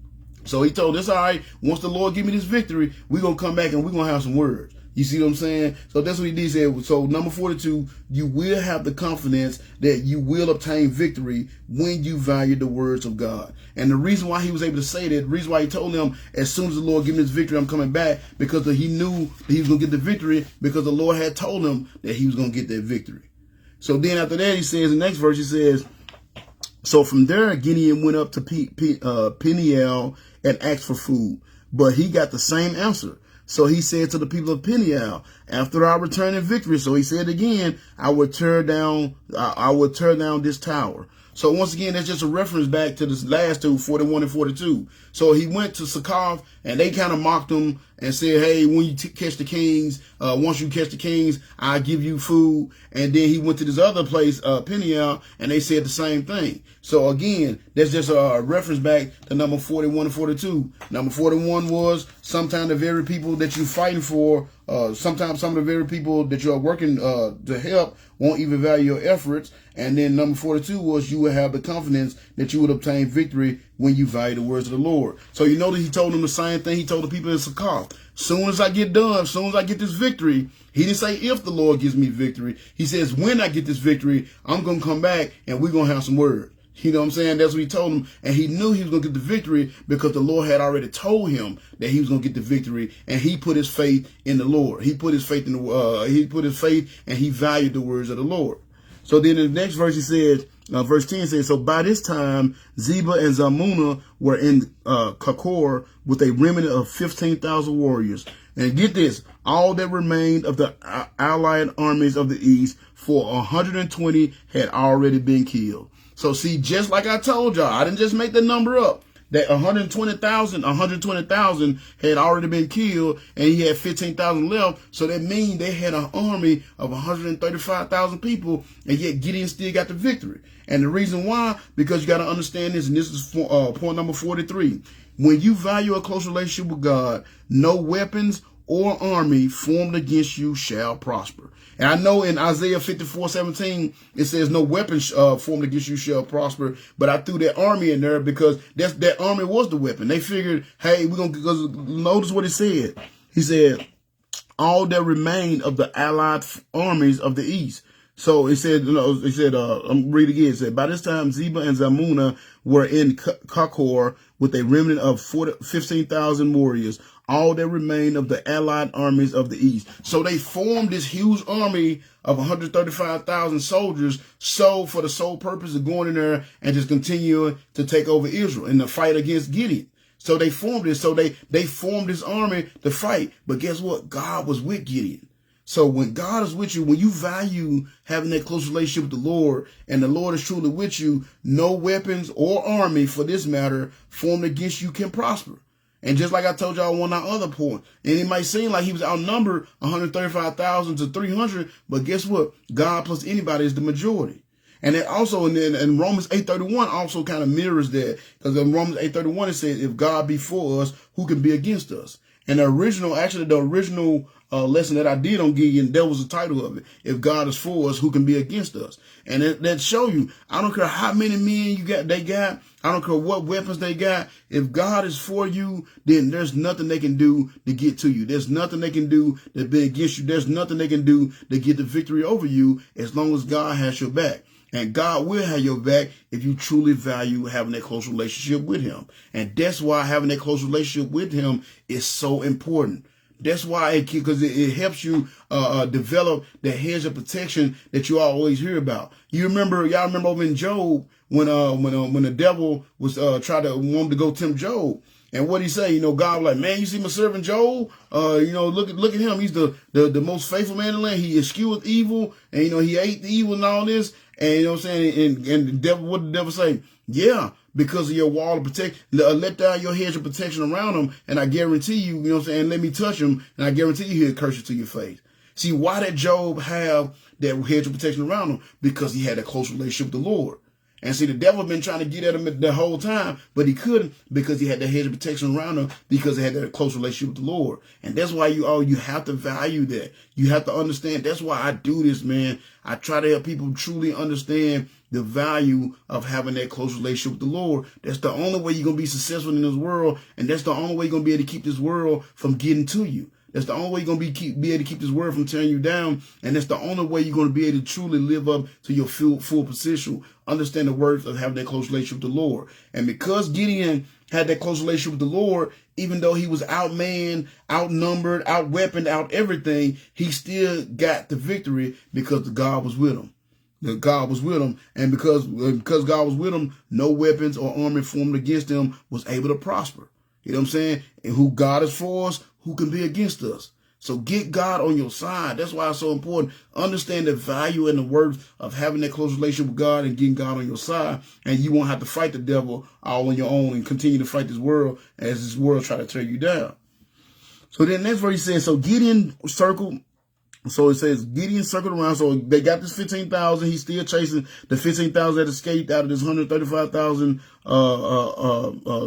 So he told us, all right, once the Lord give me this victory, we're going to come back and we're going to have some words. You see what I'm saying? So that's what he did say. So number 42, you will have the confidence that you will obtain victory when you value the words of God. And the reason why he was able to say that, the reason why he told them, as soon as the Lord give me this victory, I'm coming back, because he knew that he was going to get the victory because the Lord had told him that he was going to get that victory. So then after that, he says, in the next verse, he says, so from there, Gideon went up to Peniel and asked for food, but he got the same answer. So he said to the people of Peniel, after I return in victory, so he said again, I would tear down this tower. So once again, that's just a reference back to this last two, 41 and 42. So he went to Skaver, and they kind of mocked him and said, hey, when you catch the kings, once you catch the kings, I'll give you food. And then he went to this other place, Peniel, and they said the same thing. So again, that's just a reference back to number 41 and 42. Number 41 was sometimes the very people that you're fighting for, sometimes some of the very people that you're working to help won't even value your efforts. And then number 42 was you will have the confidence that you would obtain victory when you value the words of the Lord. So you know that he told them the same thing he told the people in Skaver. Soon as I get done, soon as I get this victory, he didn't say if the Lord gives me victory. He says when I get this victory, I'm going to come back and we're going to have some word. You know what I'm saying? That's what he told him. And he knew he was going to get the victory because the Lord had already told him that he was going to get the victory. And he put his faith in the Lord. He put his faith in and he valued the words of the Lord. So then in the next verse, he says, verse 10 says, so by this time, Zeba and Zalmunna were in Kakor with a remnant of 15,000 warriors. And get this, all that remained of the allied armies of the east, for 120 had already been killed. So see, just like I told y'all, I didn't just make the number up. That 120,000 had already been killed, and he had 15,000 left. So that means they had an army of 135,000 people, and yet Gideon still got the victory. And the reason why, because you got to understand this, and this is point number 43. When you value a close relationship with God, no weapons or army formed against you shall prosper. And I know in Isaiah 54:17, it says no weapon formed against you shall prosper. But I threw that army in there because that army was the weapon. They figured, hey, we're going to notice what it said. He said, all that remained of the allied armies of the east. So it said, I'm reading again. It said, by this time, Zeba and Zalmunna were in Kakor with a remnant of 15,000 warriors, all that remained of the allied armies of the east. So they formed this huge army of 135,000 soldiers, so for the sole purpose of going in there and just continuing to take over Israel in the fight against Gideon. So they formed this. So they formed this army to fight. But guess what? God was with Gideon. So when God is with you, when you value having that close relationship with the Lord, and the Lord is truly with you, no weapons or army, for this matter, formed against you can prosper. And just like I told y'all on our other point, and it might seem like he was outnumbered 135,000 to 300, but guess what? God plus anybody is the majority. And then also in Romans 8:31 also kind of mirrors that, because in Romans 8:31 it says, if God be for us, who can be against us? And the original lesson that I did on Gideon, that was the title of it. If God is for us, who can be against us? And that show you, I don't care how many men they got. I don't care what weapons they got. If God is for you, then there's nothing they can do to get to you. There's nothing they can do to be against you. There's nothing they can do to get the victory over you as long as God has your back. And God will have your back if you truly value having that close relationship with him. And that's why having that close relationship with him is so important. That's why because it helps you develop the hedge of protection that you always hear about. Y'all remember over in Job when the devil was wanted to go tempt Job. And what he say, God was like, man, you see my servant Job? Look at him. He's the most faithful man in the land. He escheweth evil, and he ate the evil and all this. And you know what I'm saying? And the devil, what did the devil say? Yeah, because of your wall of protection, let down your hedge of protection around him, and I guarantee you, you know what I'm saying, let me touch him, and I guarantee you he'll curse you to your face. See, why did Job have that hedge of protection around him? Because he had a close relationship with the Lord. And see, the devil been trying to get at him the whole time, but he couldn't because he had the hedge of protection around him because he had that close relationship with the Lord. And that's why you have to value that. You have to understand. That's why I do this, man. I try to help people truly understand the value of having that close relationship with the Lord. That's the only way you're going to be successful in this world. And that's the only way you're going to be able to keep this world from getting to you. That's the only way you're going to be able to keep this word from tearing you down. And that's the only way you're going to be able to truly live up to your full potential. Understand the worth of having that close relationship with the Lord. And because Gideon had that close relationship with the Lord, even though he was outmanned, outnumbered, outweaponed, out everything, he still got the victory because God was with him. God was with him. And because God was with him, no weapons or army formed against him was able to prosper. You know what I'm saying? And who God is for us, who can be against us? So get God on your side. That's why it's so important. Understand the value and the worth of having that close relationship with God and getting God on your side. And you won't have to fight the devil all on your own and continue to fight this world as this world try to tear you down. So then next verse he says, so Gideon circled. So it says Gideon circled around. So they got this 15,000. He's still chasing the 15,000 that escaped out of this 135,000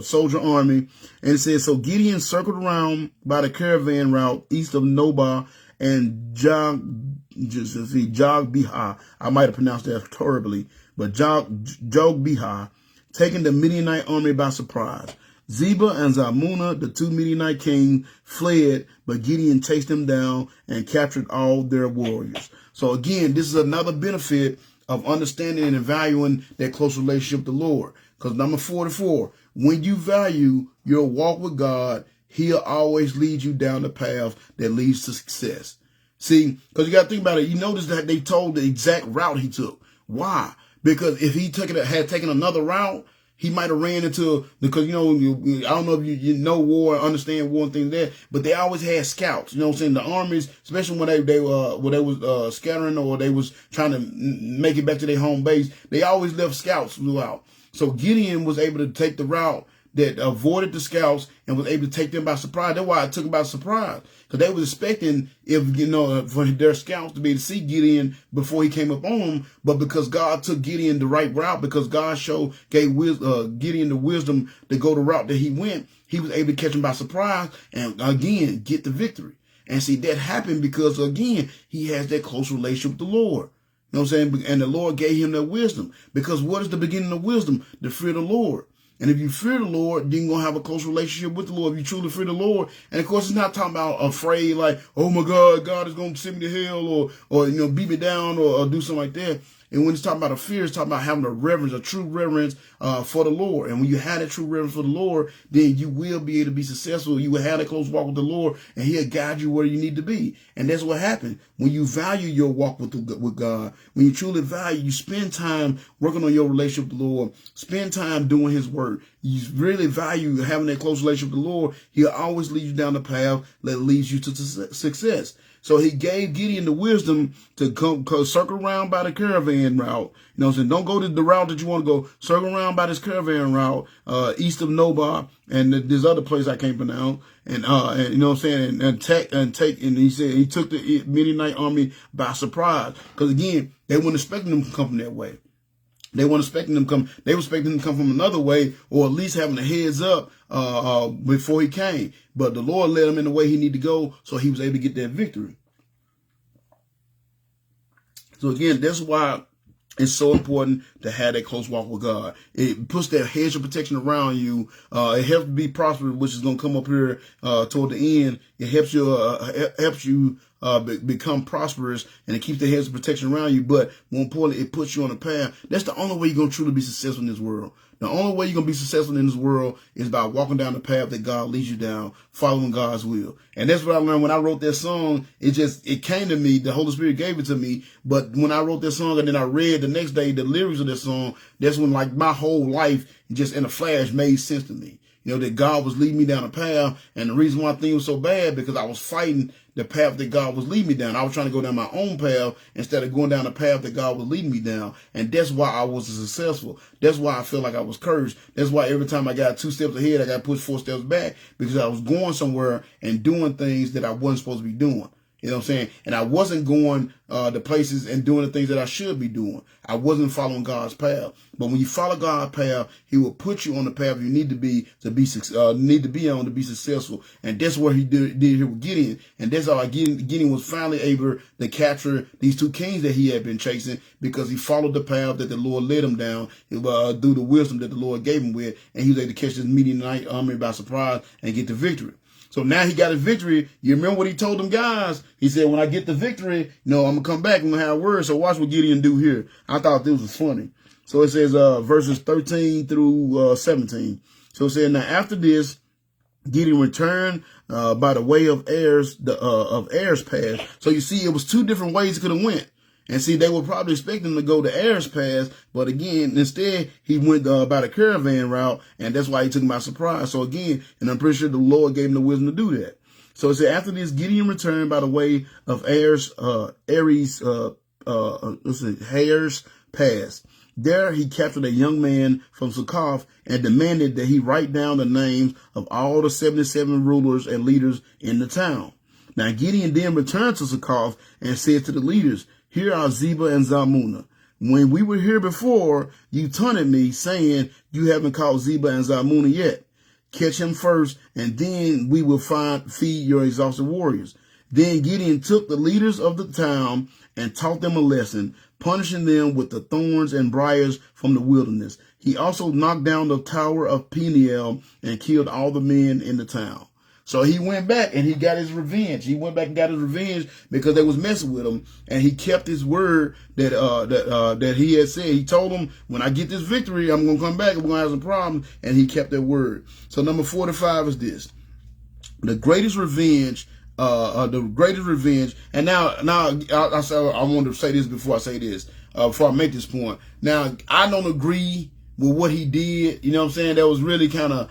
soldier army. And it says, so Gideon circled around by the caravan route east of Nobah and Jogbehah. I might have pronounced that horribly, but Jogbehah, taking the Midianite army by surprise. Zeba and Zalmunna, the two Midianite kings, fled, but Gideon chased them down and captured all their warriors. So again, this is another benefit of understanding and valuing that close relationship with the Lord. Because number 44, when you value your walk with God, he'll always lead you down the path that leads to success. See, because you got to think about it. You notice that they told the exact route he took. Why? Because if he had taken another route, he might have ran into, because, I don't know if you know war, understand war and things like that, but they always had scouts, what I'm saying? The armies, especially when they was scattering or they was trying to make it back to their home base, they always left scouts throughout. So Gideon was able to take the route that avoided the scouts and was able to take them by surprise. That's why it took them by surprise. Because they was expecting, for their scouts to be able to see Gideon before he came up on them. But because God took Gideon the right route, because God gave Gideon the wisdom to go the route that he went, he was able to catch him by surprise and, again, get the victory. And see, that happened because, again, he has that close relationship with the Lord. You know what I'm saying? And the Lord gave him that wisdom. Because what is the beginning of wisdom? The fear of the Lord. And if you fear the Lord, then you're going to have a close relationship with the Lord. If you truly fear the Lord. And of course, it's not talking about afraid, like, oh my God, God is going to send me to hell or beat me down or do something like that. And when it's talking about a fear, it's talking about having a reverence, a true reverence for the Lord. And when you have that true reverence for the Lord, then you will be able to be successful. You will have a close walk with the Lord, and he'll guide you where you need to be. And that's what happened. When you value your walk with God, when you truly value, you spend time working on your relationship with the Lord, spend time doing his work. You really value having that close relationship with the Lord. He'll always lead you down the path that leads you to success. So he gave Gideon the wisdom to circle around by the caravan route. You know what I'm saying? Don't go to the route that you want to go. Circle around by this caravan route, east of Nobah and this other place I can't pronounce. And you know what I'm saying? And he said he took the Midianite army by surprise. Because again, they weren't expecting them to come from that way. They weren't expecting them to come. They were expecting them to come from another way, or at least having a heads up before he came. But the Lord led him in the way he needed to go, so he was able to get that victory. So again, that's why it's so important to have that close walk with God. It puts that hedge of protection around you. It helps you be prosperous, which is going to come up here toward the end. It helps you become prosperous, and it keeps the hedge of protection around you. But more importantly, it puts you on a path. That's the only way you're going to truly be successful in this world. The only way you're going to be successful in this world is by walking down the path that God leads you down, following God's will. And that's what I learned when I wrote that song. It came to me. The Holy Spirit gave it to me. But when I wrote that song and then I read the next day the lyrics of that song, that's when like my whole life just in a flash made sense to me. That God was leading me down a path. And the reason why I think it was so bad, because I was fighting the path that God was leading me down. I was trying to go down my own path instead of going down the path that God was leading me down. And that's why I wasn't successful. That's why I felt like I was cursed. That's why every time I got 2 steps ahead, I got to push 4 steps back, because I was going somewhere and doing things that I wasn't supposed to be doing. You know what I'm saying? And I wasn't going to places and doing the things that I should be doing. I wasn't following God's path. But when you follow God's path, he will put you on the path you need to be on to be successful. And that's what he did here with Gideon. And that's how Gideon was finally able to capture these 2 kings that he had been chasing, because he followed the path that the Lord led him down through the wisdom that the Lord gave him with. And he was able to catch this Midianite army by surprise and get the victory. So now he got a victory. You remember what he told them guys? He said, when I get the victory, I'm going to come back and we'll have words. So watch what Gideon do here. I thought this was funny. So it says verses 13 through 17. So it said, now after this, Gideon returned by the way of Ayers Pass. So you see, it was 2 different ways it could have went. And see, they were probably expecting him to go to Ayers Pass, but again, instead, he went by the caravan route, and that's why he took him by surprise. So again, and I'm pretty sure the Lord gave him the wisdom to do that. So it said, after this, Gideon returned by the way of Hares Pass. There he captured a young man from Succoth and demanded that he write down the names of all the 77 rulers and leaders in the town. Now Gideon then returned to Succoth and said to the leaders, here are Zebah and Zalmunna. When we were here before, you taunted me, saying, you haven't caught Zebah and Zalmunna yet. Catch him first, and then we will feed your exhausted warriors. Then Gideon took the leaders of the town and taught them a lesson, punishing them with the thorns and briars from the wilderness. He also knocked down the tower of Peniel and killed all the men in the town. So he went back and he got his revenge. He went back and got his revenge because they was messing with him, and he kept his word that he had said. He told them, when I get this victory, I'm going to come back and we're going to have some problems, and he kept that word. So number 45 is this: the greatest revenge. And now I wanted to say this before I say this, before I make this point. Now, I don't agree with what he did. You know what I'm saying? That was really kind of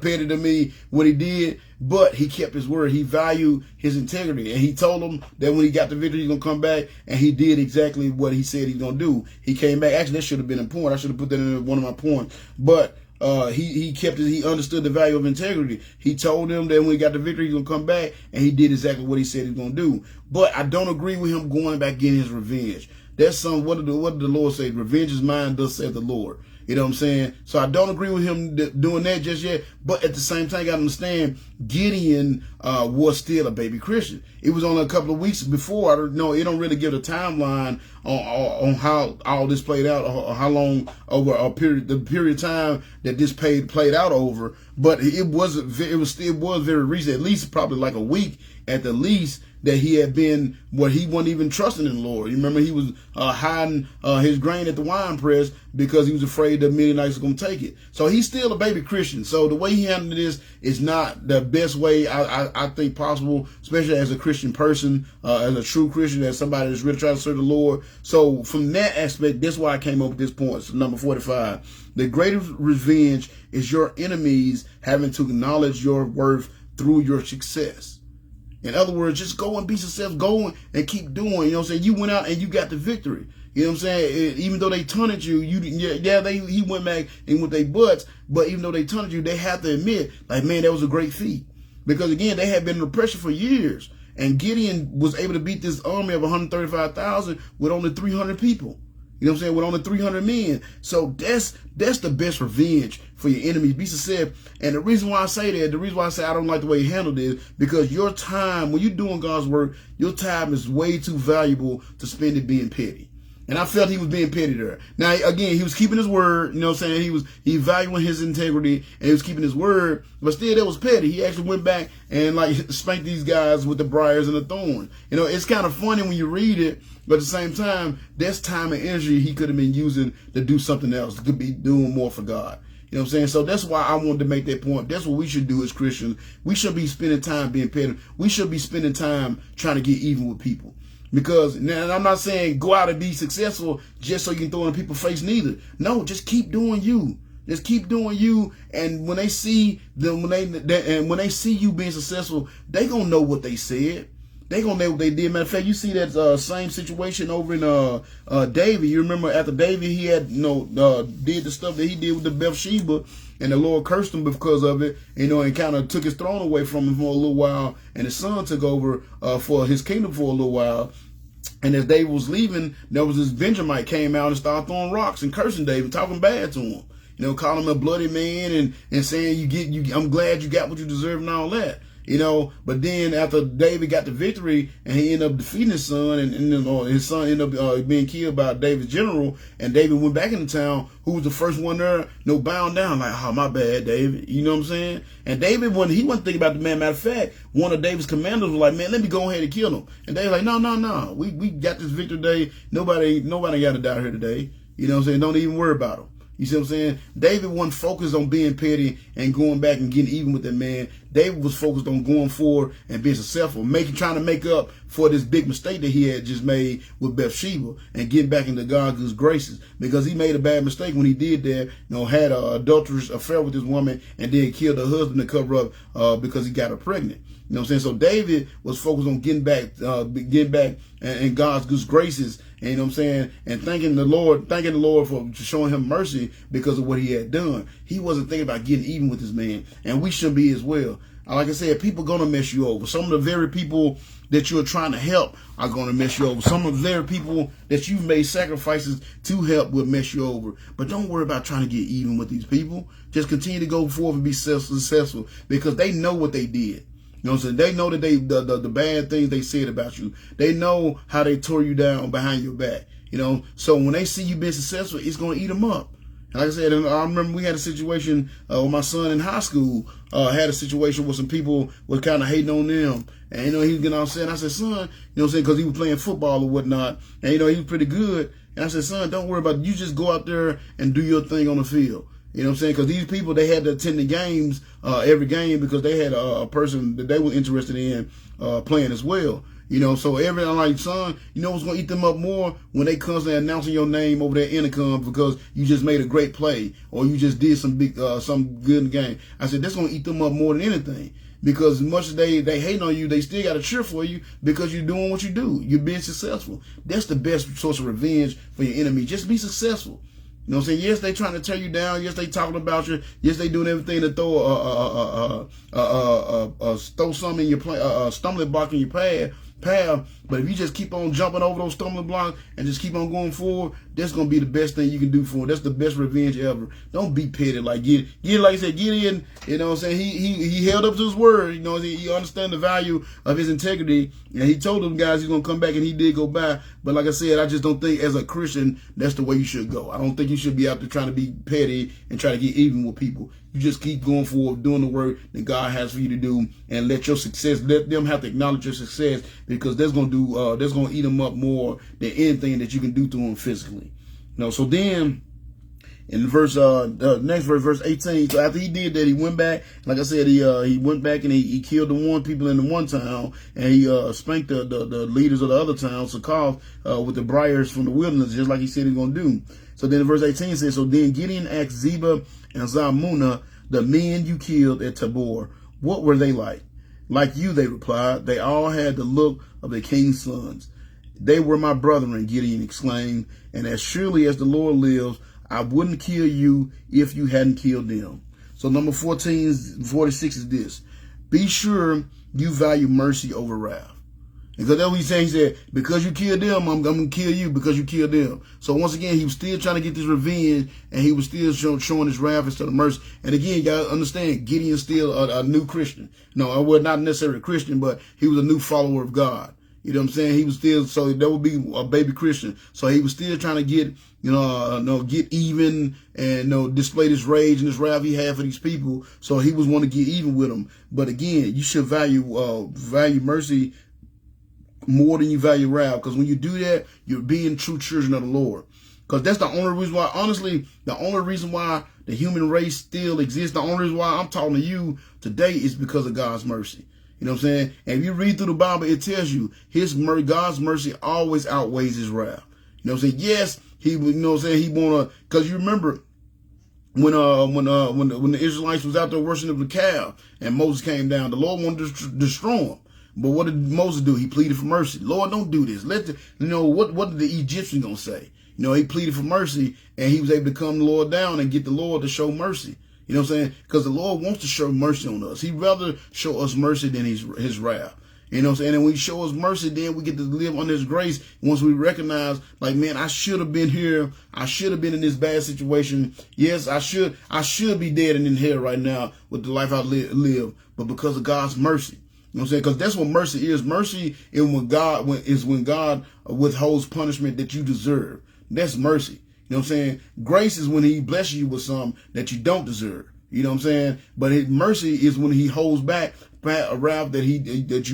petty to me, what he did, but he kept his word. He valued his integrity, and he told them that when he got the victory, he's going to come back, and he did exactly what he said he's going to do. He came back. Actually, that should have been a point. I should have put that in one of my points, but he kept it. He understood the value of integrity. He told them that when he got the victory, he's going to come back, and he did exactly what he said he's going to do. But I don't agree with him going back getting his revenge. That's what did the Lord say? Revenge is mine, thus saith the Lord. You know what I'm saying? So I don't agree with him doing that just yet. But at the same time, you got to understand, Gideon was still a baby Christian. It was only a couple of weeks before. It don't really give a timeline on how all this played out, or how long over the period of time that this played out over. But it was very recent, at least probably like a week at the least, that he had been what he wasn't even trusting in the Lord. You remember, he was hiding his grain at the wine press because he was afraid that Midianites were going to take it. So he's still a baby Christian. So the way he handled this is not the best way I think possible, especially as a Christian person, as a true Christian, as somebody that's really trying to serve the Lord. So from that aspect, that's why I came up with this point. So number 45, the greatest revenge is your enemies having to acknowledge your worth through your success. In other words, just go and be successful, go and keep doing. You know what I'm saying? You went out and you got the victory. You know what I'm saying? Even though they taunted you, he went back and with their butts, but even though they taunted you, they have to admit, like, man, that was a great feat. Because again, they had been under pressure for years. And Gideon was able to beat this army of 135,000 with only 300 people. You know what I'm saying? With only 300 men. So that's the best revenge for your enemies. Be sincere. And the reason why I say that, the reason why I say I don't like the way he handled it, because your time, when you're doing God's work, your time is way too valuable to spend it being petty. And I felt he was being petty there. Now, again, he was keeping his word. You know what I'm saying? He valuing his integrity, and he was keeping his word. But still, that was petty. He actually went back and like spanked these guys with the briars and the thorns. You know, it's kind of funny when you read it, but at the same time, that's time and energy he could have been using to do something else. Could be doing more for God. You know what I'm saying? So that's why I wanted to make that point. That's what we should do as Christians. We should be spending time being petty. We should be spending time trying to get even with people. Because, now I'm not saying go out and be successful just so you can throw in people's face neither. No, just keep doing you. Just keep doing you. And when they see when they see you being successful, they gonna know what they said. They gonna know what they did. Matter of fact, you see that same situation over in David. You remember after David, he had did the stuff that he did with the Bathsheba, and the Lord cursed him because of it, and kind of took his throne away from him for a little while, and his son took over for his kingdom for a little while. And as David was leaving, there was this Benjamite came out and started throwing rocks and cursing David, talking bad to him, calling him a bloody man and saying I'm glad you got what you deserve and all that. But then after David got the victory and he ended up defeating his son, and his son ended up being killed by David's general, and David went back into town, who was the first one there, bound down, like, oh, my bad, David. You know what I'm saying? And David, he wasn't thinking about the man. Matter of fact, one of David's commanders was like, man, let me go ahead and kill him. And David's like, no. We got this victory today. Nobody got to die here today. You know what I'm saying? Don't even worry about him. You see what I'm saying? David wasn't focused on being petty and going back and getting even with that man. David was focused on going forward and being successful, trying to make up for this big mistake that he had just made with Bathsheba and getting back into God's graces, because he made a bad mistake when he did that. Had an adulterous affair with this woman and then killed her husband to cover up because he got her pregnant. You know what I'm saying? So David was focused on getting back in God's good graces, and you know what I'm saying, and thanking the Lord for showing him mercy because of what he had done. He wasn't thinking about getting even with this man, and we should be as well. Like I said, people gonna mess you over. Some of the very people that you're trying to help are gonna mess you over. Some of the very people that you've made sacrifices to help will mess you over. But don't worry about trying to get even with these people. Just continue to go forward and be successful, because they know what they did. You know what I'm saying? They know that the bad things they said about you. They know how they tore you down behind your back. So when they see you being successful, it's going to eat them up. And like I said, I remember we had a situation with my son in high school. Had a situation where some people were kind of hating on them. And, he was getting upset. And I said, son, you know what I'm saying, because he was playing football or whatnot. And, he was pretty good. And I said, son, don't worry about it. You just go out there and do your thing on the field. You know what I'm saying? Because these people, they had to attend the games, every game, because they had a person that they were interested in playing as well. So I'm like, son, what's going to eat them up more? When they constantly announcing your name over their intercom because you just made a great play or you just did some good in the game. I said, that's going to eat them up more than anything. Because as much as they hate on you, they still got to cheer for you because you're doing what you do. You're being successful. That's the best source of revenge for your enemy. Just be successful. You know what I'm saying? Yes, they trying to tear you down. Yes, they talking about you. Yes, they doing everything to throw something in your stumbling block in your path. But if you just keep on jumping over those stumbling blocks and just keep on going forward, that's gonna be the best thing you can do for them. That's the best revenge ever. Don't be petty like Gideon. Like I said, Gideon, you know what I'm saying? He held up to his word. He understand the value of his integrity, and he told them guys he's gonna come back, and he did go by. But like I said, I just don't think as a Christian that's the way you should go. I don't think you should be out there trying to be petty and try to get even with people. You just keep going forward, doing the work that God has for you to do, and let them have to acknowledge your success, because that's gonna eat them up more than anything that you can do to them physically. So then in the next verse 18. So after he did that, he went back. Like I said, he went back and he killed the one people in the one town, and he spanked the leaders of the other town, Succoth, with the briars from the wilderness, just like he said he was gonna do. So then verse 18 says, so then Gideon asked Zeba and Zalmunna, the men you killed at Tabor, what were they like? Like you, they replied. They all had the look of the king's sons. They were my brethren, Gideon exclaimed, and as surely as the Lord lives, I wouldn't kill you if you hadn't killed them. So number 46 is this. Be sure you value mercy over wrath. Because that's what he's saying. He said, because you killed them, I'm going to kill you because you killed them. So once again, he was still trying to get this revenge, and he was still showing his wrath instead of mercy. And again, you got to understand, Gideon's still a new Christian. No, well, not necessarily a Christian, but he was a new follower of God. You know what I'm saying? He was still, so that would be a baby Christian. So he was still trying to get, get even and, display this rage and this wrath he had for these people. So he was wanting to get even with them. But again, you should value mercy more than you value wrath. Because when you do that, you're being true children of the Lord. Because that's the only reason why, honestly, the only reason why the human race still exists, the only reason why I'm talking to you today is because of God's mercy. You know what I'm saying? And if you read through the Bible, it tells you God's mercy always outweighs his wrath. You know what I'm saying? Yes, he because you remember when the Israelites was out there worshiping the calf and Moses came down, the Lord wanted to destroy them. But what did Moses do? He pleaded for mercy. Lord, don't do this. What did the Egyptians gonna say? He pleaded for mercy, and he was able to come the Lord down and get the Lord to show mercy. You know what I'm saying? Because the Lord wants to show mercy on us. He'd rather show us mercy than his wrath. You know what I'm saying? And when he shows us mercy, then we get to live under his grace. Once we recognize, like, man, I should have been here. I should have been in this bad situation. Yes, I should be dead and in hell right now with the life I live. But because of God's mercy. You know what I'm saying? Because that's what mercy is. Mercy is when God withholds punishment that you deserve. That's mercy. You know what I'm saying? Grace is when he blesses you with something that you don't deserve. You know what I'm saying? But his mercy is when he holds back a wrath that you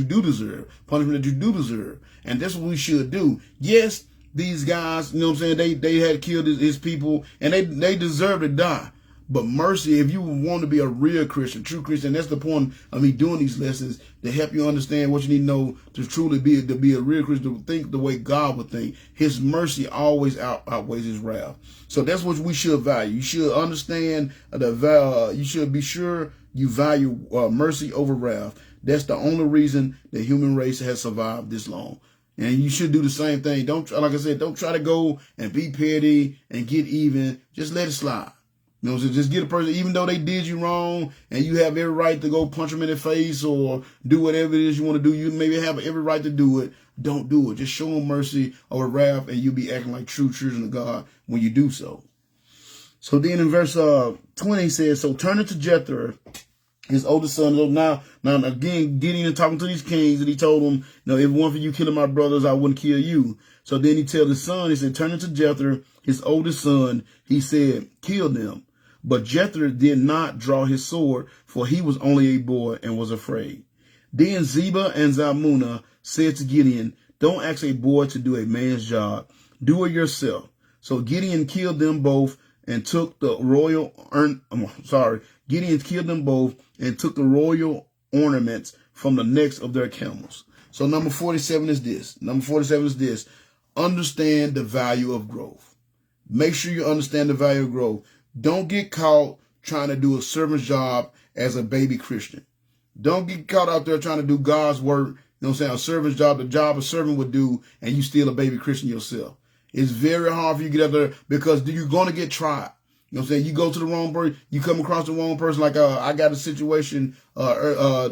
do deserve, punishment that you do deserve. And that's what we should do. Yes, these guys, you know what I'm saying, they had killed his people, and they deserve to die. But mercy, if you want to be a real Christian, true Christian, that's the point of me doing these lessons, to help you understand what you need to know to truly be a real Christian, to think the way God would think. His mercy always outweighs his wrath. So that's what we should value. You should understand you should be sure you value mercy over wrath. That's the only reason the human race has survived this long. And you should do the same thing. Like I said, don't try to go and be petty and get even. Just let it slide. You know, so just get a person, even though they did you wrong and you have every right to go punch them in the face or do whatever it is you want to do. You maybe have every right to do it. Don't do it. Just show them mercy over wrath, and you'll be acting like true children of God when you do so. So then in verse 20 says, so turning to Jethro, his oldest son. Now again, Gideon talking to these kings, and he told them, if one for you killing my brothers, I wouldn't kill you. So then he tell his son, he said, turning to Jethro, his oldest son, he said, kill them. But Jethro did not draw his sword, for he was only a boy and was afraid. Then Zebah and Zalmunna said to Gideon, don't ask a boy to do a man's job. Do it yourself. So Gideon killed them both and took the Gideon killed them both and took the royal ornaments from the necks of their camels. So number 47 is this. Understand the value of growth. Make sure you understand the value of growth. Don't get caught trying to do a servant's job as a baby Christian. Don't get caught out there trying to do God's work, a servant's job, the job a servant would do, and you still a baby Christian yourself. It's very hard for you to get out there because you're going to get tried. You know what I'm saying? You go to the wrong person, you come across the wrong person. Like I got a situation Saturday,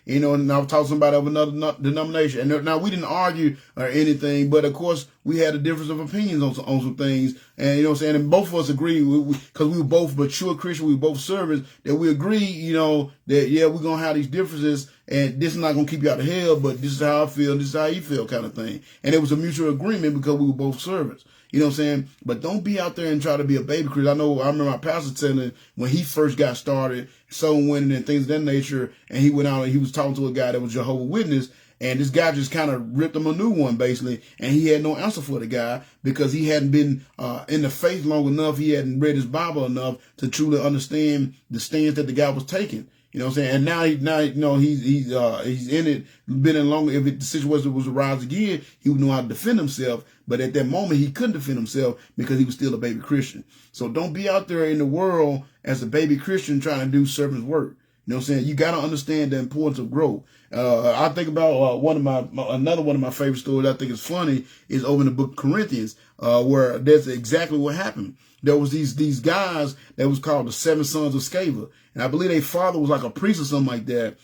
and I was talking to somebody of another denomination. And now we didn't argue or anything, but of course we had a difference of opinions on some things. And you know what I'm saying? And both of us agreed, because we were both mature Christians, we were both servants, that we agreed, that yeah, we're gonna have these differences, and this is not gonna keep you out of hell, but this is how I feel, this is how you feel, kind of thing. And it was a mutual agreement because we were both servants. You know what I'm saying? But don't be out there and try to be a baby Christian. I remember my pastor telling when he first got started, soul winning and things of that nature, and he went out and he was talking to a guy that was Jehovah's Witness, and this guy just kind of ripped him a new one, basically, and he had no answer for the guy because he hadn't been in the faith long enough. He hadn't read his Bible enough to truly understand the stance that the guy was taking. You know what I'm saying? And now he's in it, been in longer. If the situation was to rise again, he would know how to defend himself. But at that moment, he couldn't defend himself because he was still a baby Christian. So don't be out there in the world as a baby Christian trying to do servant's work. You know what I'm saying? You got to understand the importance of growth. I think about another one of my favorite stories I think is funny is over in the book of Corinthians, where that's exactly what happened. There was these guys that was called the 7 sons of Skaver. And I believe their father was like a priest or something like that.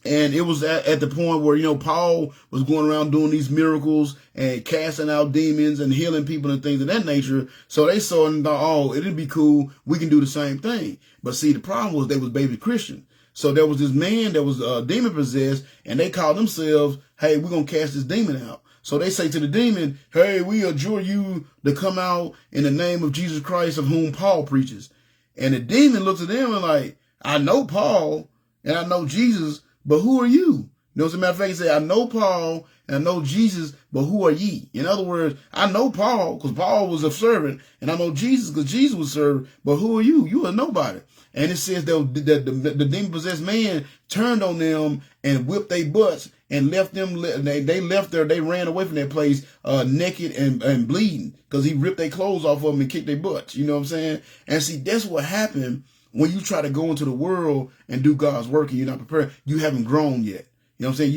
And it was at the point where, Paul was going around doing these miracles and casting out demons and healing people and things of that nature. So they saw it and thought, oh, it'd be cool. We can do the same thing. But see, the problem was they was baby Christian. So there was this man that was demon possessed, and they called themselves, hey, we're going to cast this demon out. So they say to the demon, hey, we adjure you to come out in the name of Jesus Christ, of whom Paul preaches. And the demon looks at them and like, I know Paul and I know Jesus, but who are you? As a matter of fact, he said, I know Paul and I know Jesus, but who are ye? In other words, I know Paul because Paul was a servant, and I know Jesus because Jesus was a servant, but who are you? You are nobody. And it says that the demon-possessed man turned on them and whipped their butts and left them. They left there. They ran away from that place naked and bleeding because he ripped their clothes off of them and kicked their butts. You know what I'm saying? And see, that's what happened when you try to go into the world and do God's work and you're not prepared. You haven't grown yet. You know what I'm saying?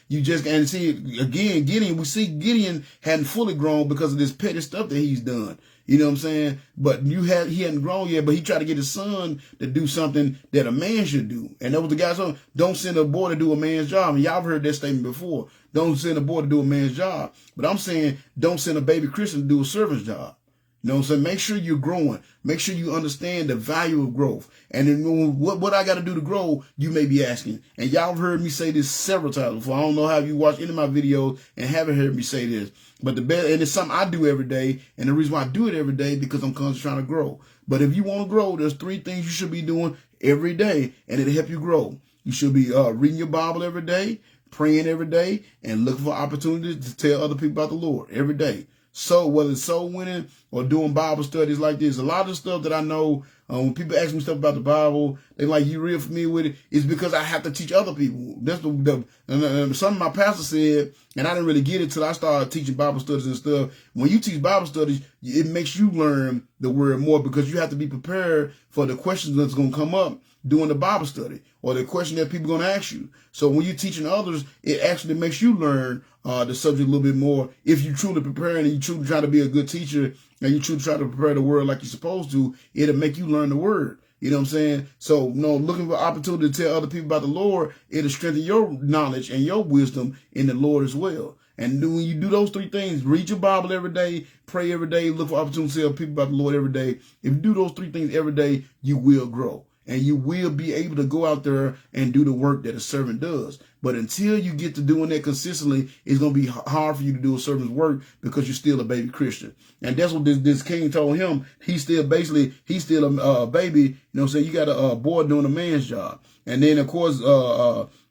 You just, and see, again, Gideon hadn't fully grown because of this petty stuff that he's done. You know what I'm saying? But he hadn't grown yet, but he tried to get his son to do something that a man should do. And that was the guy's son. Don't send a boy to do a man's job. And y'all have heard that statement before. Don't send a boy to do a man's job. But I'm saying don't send a baby Christian to do a servant's job. You know what I'm saying? Make sure you're growing. Make sure you understand the value of growth. And then what I got to do to grow, you may be asking. And y'all have heard me say this several times before. I don't know how you watch any of my videos and haven't heard me say this. But and it's something I do every day. And the reason why I do it every day because I'm constantly trying to grow. But if you want to grow, there's 3 things you should be doing every day, and it'll help you grow. You should be reading your Bible every day, praying every day, and looking for opportunities to tell other people about the Lord every day. whether it's soul winning or doing Bible studies like this. A lot of the stuff that I know, when people ask me stuff about the Bible, they like, you real familiar with it? It's because I have to teach other people. That's something my pastor said, and I didn't really get it till I started teaching Bible studies and stuff. When you teach Bible studies, it makes you learn the word more because you have to be prepared for the questions that's going to come up during the Bible study or the question that people are going to ask you. So when you're teaching others, it actually makes you learn the subject a little bit more. If you truly preparing and you truly try to be a good teacher and you truly try to prepare the word like you're supposed to, it'll make you learn the word. You know what I'm saying? So, looking for opportunity to tell other people about the Lord, it'll strengthen your knowledge and your wisdom in the Lord as well. And when you do those three things, read your Bible every day, pray every day, look for opportunity to tell people about the Lord every day. If you do those three things every day, you will grow. And you will be able to go out there and do the work that a servant does. But until you get to doing that consistently, it's going to be hard for you to do a servant's work because you're still a baby Christian. And that's what this king told him. He's still a baby. You know what I'm saying? You got a boy doing a man's job. And then, of course,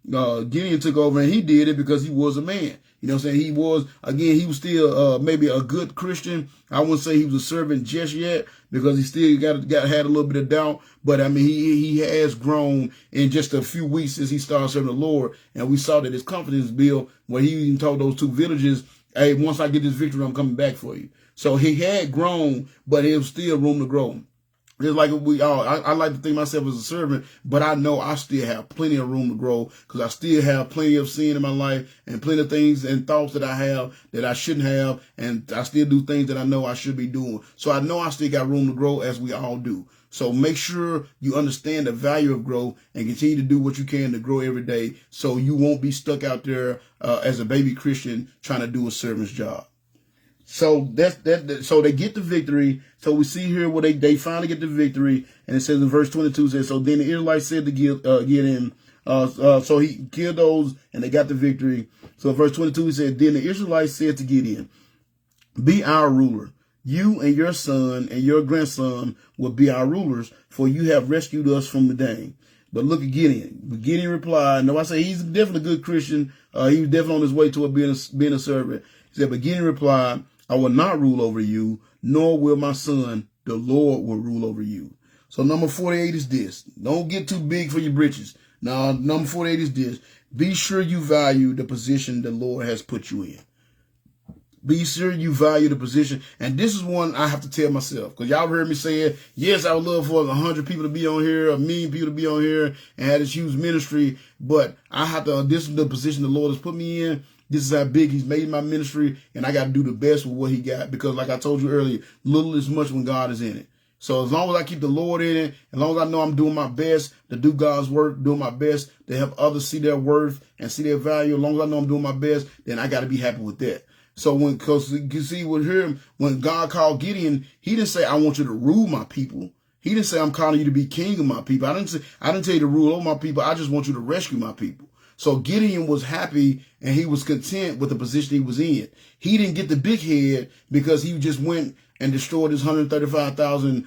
Gideon took over and he did it because he was a man. You know what I'm saying? He was still maybe a good Christian. I wouldn't say he was a servant just yet because he still had a little bit of doubt. But I mean, he has grown in just a few weeks since he started serving the Lord. And we saw that his confidence built where he even told those two villagers, hey, once I get this victory, I'm coming back for you. So he had grown, but there was still room to grow. It's like I like to think myself as a servant, but I know I still have plenty of room to grow because I still have plenty of sin in my life and plenty of things and thoughts that I have that I shouldn't have. And I still do things that I know I should be doing. So I know I still got room to grow as we all do. So make sure you understand the value of growth and continue to do what you can to grow every day so you won't be stuck out there as a baby Christian trying to do a servant's job. So so they get the victory. So we see here where they finally get the victory, and it says in verse 22, it says, so then the Israelites said to Gideon, so he killed those, and they got the victory. So in verse 22, he said, then the Israelites said to Gideon, be our ruler. You and your son and your grandson will be our rulers, for you have rescued us from Midian. But look at Gideon. Gideon replied, no, I say he's definitely a good Christian. He was definitely on his way toward being a servant. He said, but Gideon replied, I will not rule over you, nor will my son. The Lord will rule over you. So number 48 is this. Don't get too big for your britches. Now, number 48 is this. Be sure you value the position the Lord has put you in. Be sure you value the position. And this is one I have to tell myself, because y'all heard me say it. Yes, I would love for 100 people to be on here, 1 million people to be on here and have this huge ministry. But I have to, this is the position the Lord has put me in. This is how big he's made my ministry, and I got to do the best with what he got. Because like I told you earlier, little is much when God is in it. So as long as I keep the Lord in it, as long as I know I'm doing my best to do God's work, doing my best to help others see their worth and see their value, as long as I know I'm doing my best, then I got to be happy with that. So because you see with him, when God called Gideon, he didn't say, I want you to rule my people. He didn't say, I'm calling you to be king of my people. I didn't tell you to rule over my people. I just want you to rescue my people. So Gideon was happy and he was content with the position he was in. He didn't get the big head because he just went and destroyed his 135,000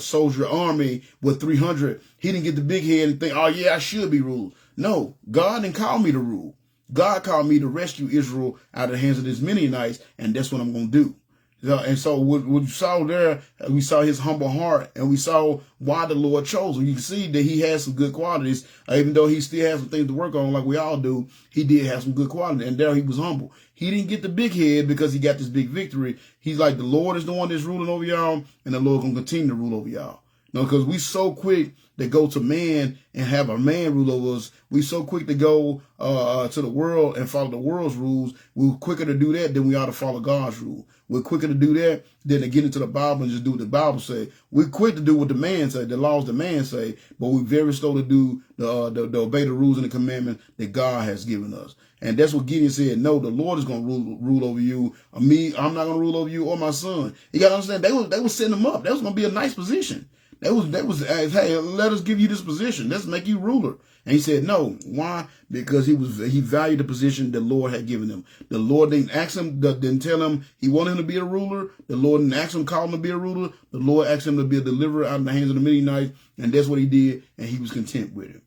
soldier army with 300. He didn't get the big head and think, oh yeah, I should be ruled. No, God didn't call me to rule. God called me to rescue Israel out of the hands of these Midianites, and that's what I'm going to do. And so what we saw there, we saw his humble heart, and we saw why the Lord chose him. You can see that he has some good qualities, even though he still has some things to work on like we all do. He did have some good qualities, and there he was humble. He didn't get the big head because he got this big victory. He's like, the Lord is the one that's ruling over y'all, and the Lord going to continue to rule over y'all. No, because we so quick to go to man and have a man rule over us. We so quick to go to the world and follow the world's rules. We're quicker to do that than we ought to follow God's rule. We're quicker to do that than to get into the Bible and just do what the Bible say. We're quick to do what the man say, the laws the man say, but we're very slow to do the obey the rules and the commandments that God has given us. And that's what Gideon said. No, the Lord is going to rule over you. Me, I'm not going to rule over you or my son. You got to understand, they was setting him up. That was going to be a nice position. That was, hey, let us give you this position. Let's make you ruler. And he said, no. Why? Because he valued the position the Lord had given him. The Lord didn't ask him, didn't tell him he wanted him to be a ruler. The Lord didn't ask him, call him to be a ruler. The Lord asked him to be a deliverer out of the hands of the Midianites. And that's what he did. And he was content with it.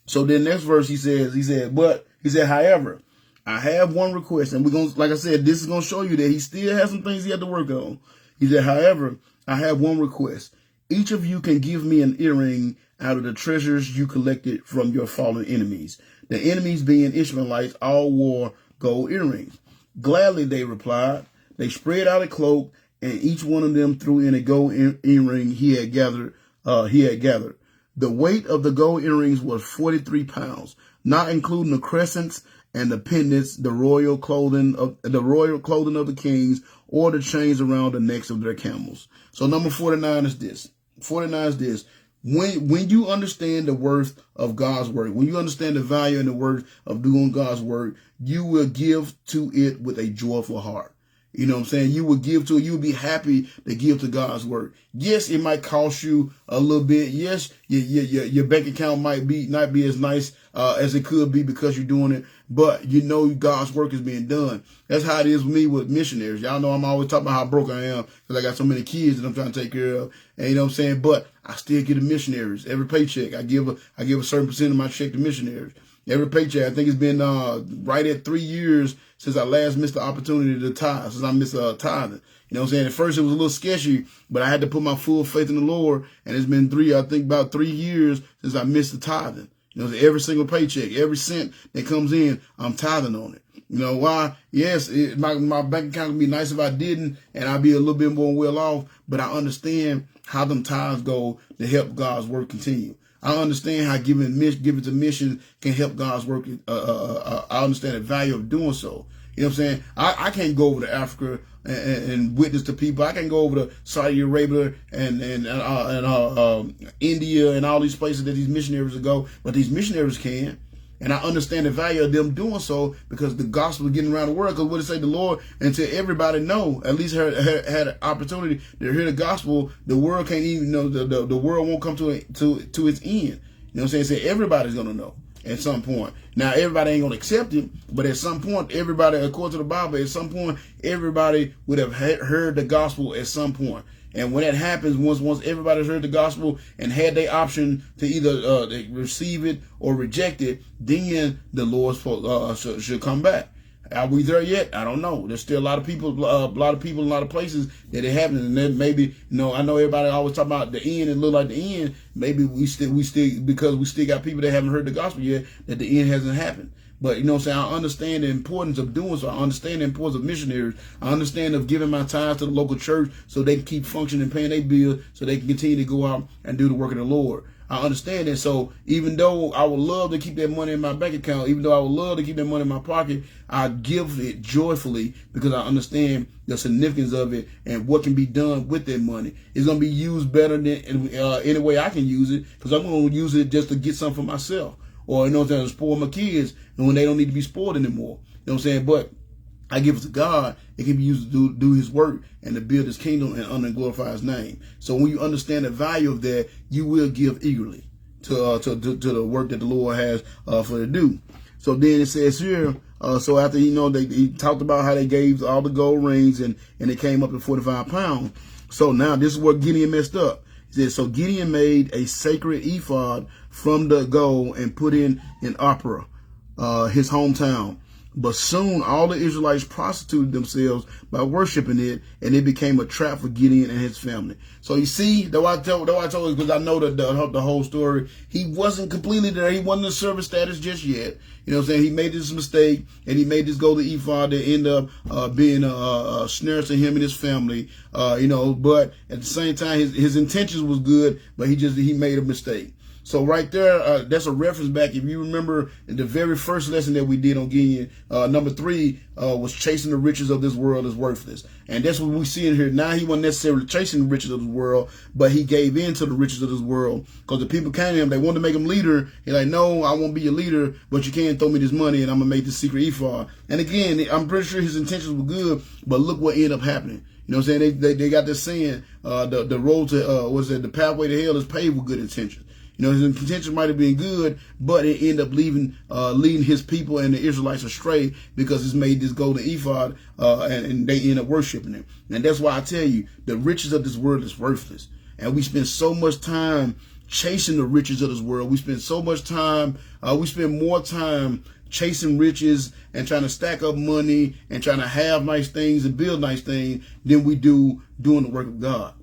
So then next verse he said, however, I have one request, and we're going to, like I said, this is going to show you that he still has some things he had to work on. He said, however, I have one request. Each of you can give me an earring out of the treasures you collected from your fallen enemies. The enemies, being Ishmaelites, all wore gold earrings. Gladly, they replied. They spread out a cloak, and each one of them threw in a gold earring he had gathered. The weight of the gold earrings was 43 pounds, not including the crescents and the pendants, the royal clothing of the kings, or the chains around the necks of their camels. So number 49 is this. 49 is this. When you understand the worth of God's work, when you understand the value and the worth of doing God's work, you will give to it with a joyful heart. You know what I'm saying? You will give to it. You will be happy to give to God's work. Yes, it might cost you a little bit. Yes, your bank account might not be as nice as it could be because you're doing it. But you know God's work is being done. That's how it is with me with missionaries. Y'all know I'm always talking about how broke I am because I got so many kids that I'm trying to take care of. And you know what I'm saying? But I still get the missionaries. Every paycheck, I give a certain percent of my check to missionaries. Every paycheck. I think it's been right at 3 years since I last missed the opportunity to tithe, since I missed tithing. You know what I'm saying? At first it was a little sketchy, but I had to put my full faith in the Lord. And it's been about 3 years since I missed the tithing. You know, every single paycheck, every cent that comes in, I'm tithing on it. You know why? Yes, my bank account would be nice if I didn't, and I'd be a little bit more well off. But I understand how them tithes go to help God's work continue. I understand how giving to missions can help God's work. I understand the value of doing so. You know what I'm saying? I can't go over to Africa and witness to people. I can't go over to Saudi Arabia and India and all these places that these missionaries go, but these missionaries can. And I understand the value of them doing so because the gospel is getting around the world. Because what it say, the Lord, until everybody know, at least had an opportunity to hear the gospel, the world can't even know. The world won't come to its end. You know what I'm saying? So everybody's gonna know at some point. Now everybody ain't gonna accept it, but at some point, everybody, according to the Bible, at some point, everybody would have heard the gospel at some point. And when that happens, once everybody's heard the gospel and had their option to either receive it or reject it, then the Lord should come back. Are we there yet? I don't know. There's still a lot of people in a lot of places that it happens. And then maybe, I know everybody always talk about the end and look like the end. Maybe we still because we still got people that haven't heard the gospel yet, that the end hasn't happened. But, you know what I'm saying, I understand the importance of doing so. I understand the importance of missionaries. I understand of giving my time to the local church so they can keep functioning and paying their bills so they can continue to go out and do the work of the Lord. I understand that. So even though I would love to keep that money in my bank account, even though I would love to keep that money in my pocket, I give it joyfully because I understand the significance of it and what can be done with that money. It's going to be used better than any way I can use it because I'm going to use it just to get something for myself. Or, you know what I'm saying, to spoil my kids and when they don't need to be spoiled anymore. You know what I'm saying? But I give it to God. It can be used to do his work and to build his kingdom and honor and glorify his name. So when you understand the value of that, you will give eagerly to the work that the Lord has for to do. So then it says here, so after, he talked about how they gave all the gold rings and it came up to 45 pounds. So now this is where Gideon messed up. He said, so Gideon made a sacred ephod from the gold and put in Opera, his hometown. But soon all the Israelites prostituted themselves by worshiping it, and it became a trap for Gideon and his family. So you see, though I told you because I know the whole story, he wasn't completely there. He wasn't in service status just yet. You know what I'm saying? He made this mistake, and he made this golden ephod that ended up being a snare to him and his family. But at the same time, his intentions was good, but he made a mistake. So right there, that's a reference back. If you remember the very first lesson that we did on Gideon, number 3 was chasing the riches of this world is worthless. And that's what we see in here. Now he wasn't necessarily chasing the riches of this world, but he gave in to the riches of this world because the people came to him. They wanted to make him leader. He's like, no, I won't be your leader, but you can throw me this money and I'm going to make this secret ephod. And again, I'm pretty sure his intentions were good, but look what ended up happening. You know what I'm saying? They got this saying, the road to, the pathway to hell is paved with good intentions. His intention might have been good, but it ended up leading his people and the Israelites astray because it's made this golden ephod, and they end up worshiping him. And that's why I tell you, the riches of this world is worthless. And we spend so much time chasing the riches of this world. We spend so much time, we spend more time chasing riches and trying to stack up money and trying to have nice things and build nice things than we do doing the work of God.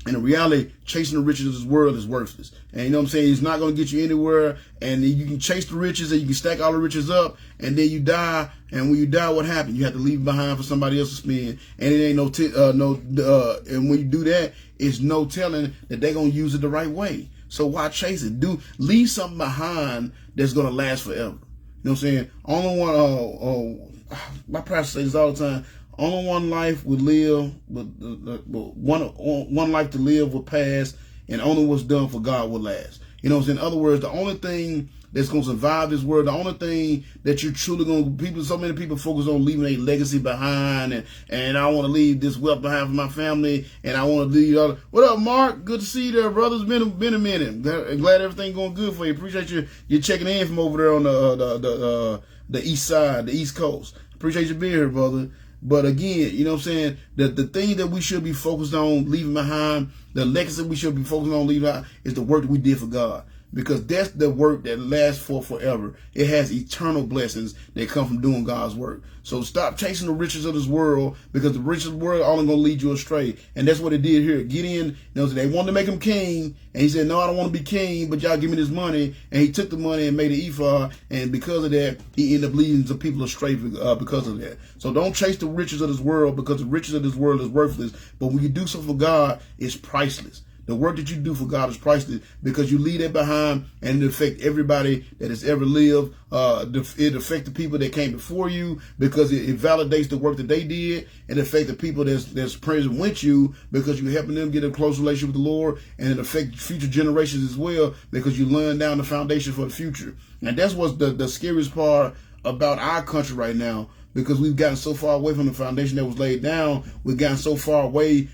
And in reality, chasing the riches of this world is worthless. And you know what I'm saying? It's not going to get you anywhere. And you can chase the riches and you can stack all the riches up, and then you die. And when you die, what happens? You have to leave it behind for somebody else to spend. And it ain't and when you do that, it's no telling that they're going to use it the right way. So why chase it? Leave something behind that's going to last forever. You know what I'm saying? Only one, my pastor says this all the time. Only one life will live, one life to live will pass, and only what's done for God will last. You know what I'm saying? In other words, the only thing that's going to survive this world, the only thing that you're truly going to, so many people focus on leaving a legacy behind, and I want to leave this wealth behind for my family, and I want to leave, what up, Mark? Good to see you there, brother. It's been a minute. Glad everything going good for you. Appreciate you checking in from over there on the east side, the East Coast. Appreciate you being here, brother. But again, you know what I'm saying? The thing that we should be focused on leaving behind, the legacy we should be focused on leaving behind, is the work that we did for God. Because that's the work that lasts for forever. It has eternal blessings that come from doing God's work. So stop chasing the riches of this world, because the riches of the world are only going to lead you astray. And that's what it did here. Gideon, you know, they wanted to make him king, and he said, no, I don't want to be king, but y'all give me this money. And he took the money and made an ephod, and because of that, he ended up leading some people astray because of that. So don't chase the riches of this world, because the riches of this world is worthless. But when you do something for God, it's priceless. The work that you do for God is priceless, because you leave that behind, and it affects everybody that has ever lived. It affects the people that came before you, because it validates the work that they did. It affects the people that's present with you, because you're helping them get a close relationship with the Lord. And it affects future generations as well, because you laying down the foundation for the future. And that's what's the scariest part about our country right now, because we've gotten so far away from the foundation that was laid down. We've gotten so far away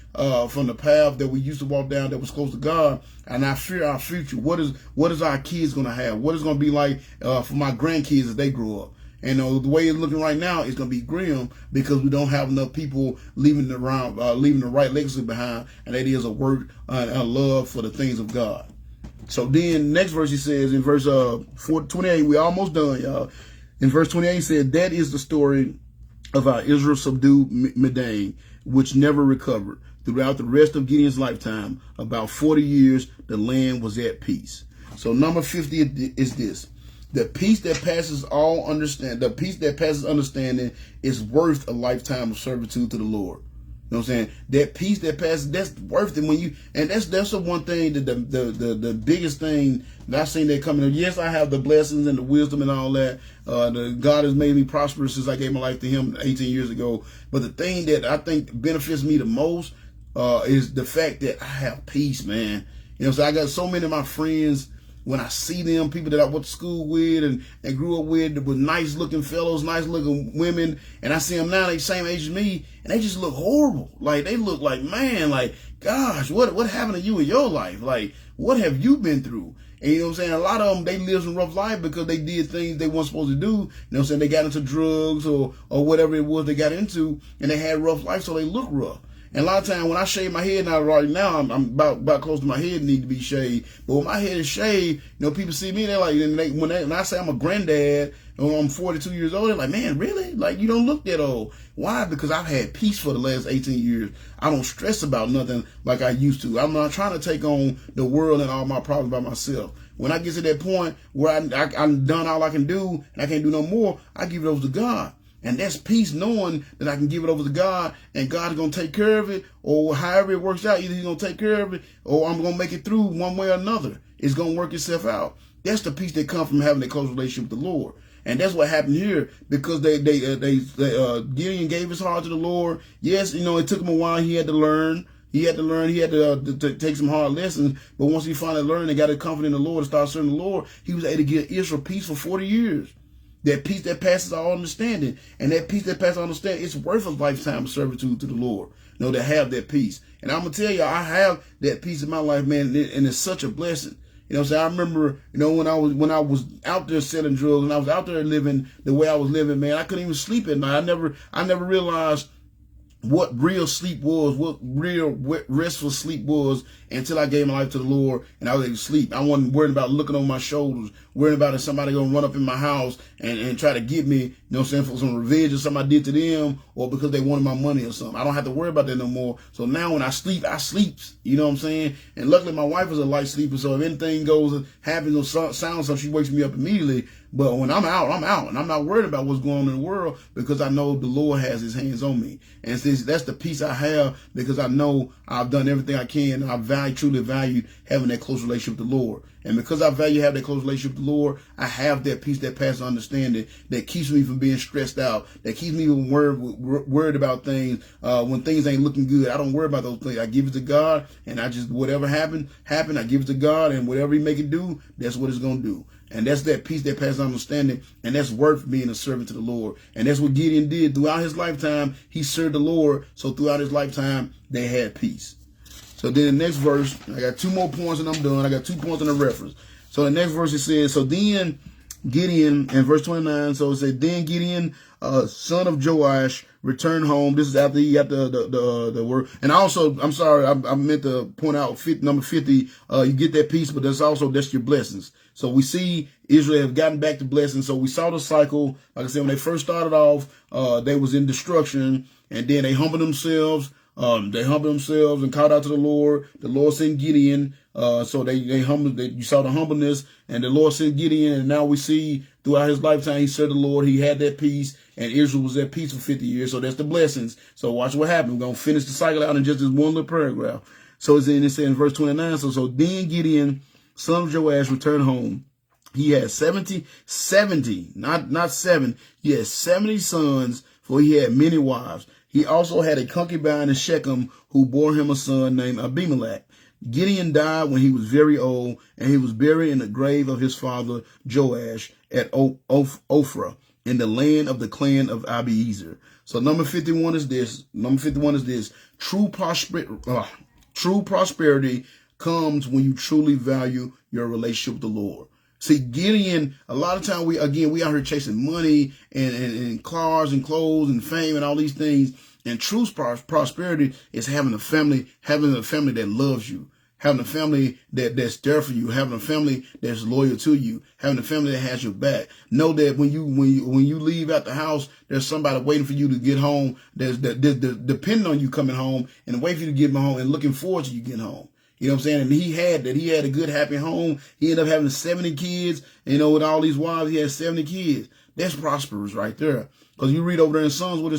from the path that we used to walk down that was close to God. And I fear our future. What is our kids going to have? What is going to be like for my grandkids as they grow up? And the way it's looking right now, it's going to be grim, because we don't have enough people leaving the right legacy behind, and that is a work and a love for the things of God. So then next verse, he says in verse 28, we almost done, y'all. In verse 28, he said, that is the story of how Israel subdued Midian, which never recovered. Throughout the rest of Gideon's lifetime, about 40 years, the land was at peace. So number 50 is this. The peace that passes understanding is worth a lifetime of servitude to the Lord. You know what I'm saying? That peace that passes, that's worth it. That's the one thing, that the biggest thing that I've seen that coming. Yes, I have the blessings and the wisdom and all that. God has made me prosperous since I gave my life to Him 18 years ago. But the thing that I think benefits me the most is the fact that I have peace, man. You know what I'm saying? I got so many of my friends, when I see them, people that I went to school with and grew up with nice looking fellows, nice looking women, and I see them now, they same age as me, and they just look horrible. Like, they look like, man, like, gosh, what happened to you in your life? Like, what have you been through? And you know what I'm saying? A lot of them, they live some rough life because they did things they weren't supposed to do. You know what I'm saying? They got into drugs or whatever it was they got into, and they had rough life, so they look rough. And a lot of times when I shave my head now, right now, I'm about close to my head need to be shaved. But when my head is shaved, you know, people see me, they're like, when I say I'm a granddad, I'm 42 years old, they're like, man, really? Like, you don't look that old. Why? Because I've had peace for the last 18 years. I don't stress about nothing like I used to. I'm not trying to take on the world and all my problems by myself. When I get to that point where I'm done all I can do and I can't do no more, I give it over to God. And that's peace, knowing that I can give it over to God, and God is going to take care of it, or however it works out. Either He's going to take care of it, or I'm going to make it through one way or another. It's going to work itself out. That's the peace that comes from having a close relationship with the Lord. And that's what happened here, because Gideon gave his heart to the Lord. Yes, you know, it took him a while. He had to learn. He had to take some hard lessons. But once he finally learned and got his confidence in the Lord and started serving the Lord, he was able to give Israel peace for 40 years. That peace that passes all understanding. And that peace that passes all understanding, it's worth a lifetime of servitude to the Lord. You know, to have that peace. And I'm going to tell you, I have that peace in my life, man, and it's such a blessing. You know what I'm saying? I remember, you know, when I was out there selling drugs and I was out there living the way I was living, man, I couldn't even sleep at night. I never realized what real sleep was, what real restful sleep was, until I gave my life to the Lord and I was able to sleep. I wasn't worried about looking over my shoulders, worried about if somebody gonna run up in my house and try to get me, you know what I'm saying, for some revenge or something I did to them, or because they wanted my money or something. I don't have to worry about that no more. So now when I sleep, you know what I'm saying? And luckily my wife is a light sleeper, so if anything happens or sounds something, she wakes me up immediately. But when I'm out, I'm out. And I'm not worried about what's going on in the world, because I know the Lord has his hands on me. And since that's the peace I have, because I know I've done everything I can, and I truly value having that close relationship with the Lord. And because I value having that close relationship with the Lord, I have that peace that passes understanding, that keeps me from being stressed out, that keeps me from worried about things when things ain't looking good. I don't worry about those things. I give it to God, and I just, whatever happened. I give it to God, and whatever he make it do, that's what it's going to do. And that's that peace that passes understanding, and that's worth being a servant to the Lord. And that's what Gideon did throughout his lifetime. He served the Lord, so throughout his lifetime, they had peace. So then the next verse, I got 2 more points and I'm done. I got 2 points in the reference. So the next verse, it says, so then Gideon, in verse 29, so it said, then Gideon, son of Joash, returned home. This is after he got the word. And also, I'm sorry, I meant to point out number 50, you get that peace, but that's your blessings. So we see Israel have gotten back to blessings. So we saw the cycle. Like I said, when they first started off, they was in destruction, and then they humbled themselves. And called out to the Lord. The Lord sent Gideon. So they humbled. You saw the humbleness, and the Lord sent Gideon. And now we see throughout his lifetime, he served the Lord. He had that peace, and Israel was at peace for 50 years. So that's the blessings. So watch what happens. We're gonna finish the cycle out in just this one little paragraph. So it says in verse 29. So then Gideon, son of Joash, returned home. He had 70, not 7. He had 70 sons, for he had many wives. He also had a concubine in Shechem who bore him a son named Abimelech. Gideon died when he was very old, and he was buried in the grave of his father Joash at Ophrah, in the land of the clan of Abiezer. So number 51 is this. True prosperity comes when you truly value your relationship with the Lord. See, Gideon, a lot of time we out here chasing money and cars and clothes and fame and all these things. And true prosperity is having a family that loves you, having a family that's there for you, having a family that's loyal to you, having a family that has your back. Know that when you leave out the house, there's somebody waiting for you to get home. There's depending on you coming home and waiting for you to get home and looking forward to you getting home. You know what I'm saying? And he had a good, happy home. He ended up having 70 kids. You know, with all these wives, he had 70 kids. That's prosperous right there. Because you read over there in Psalms what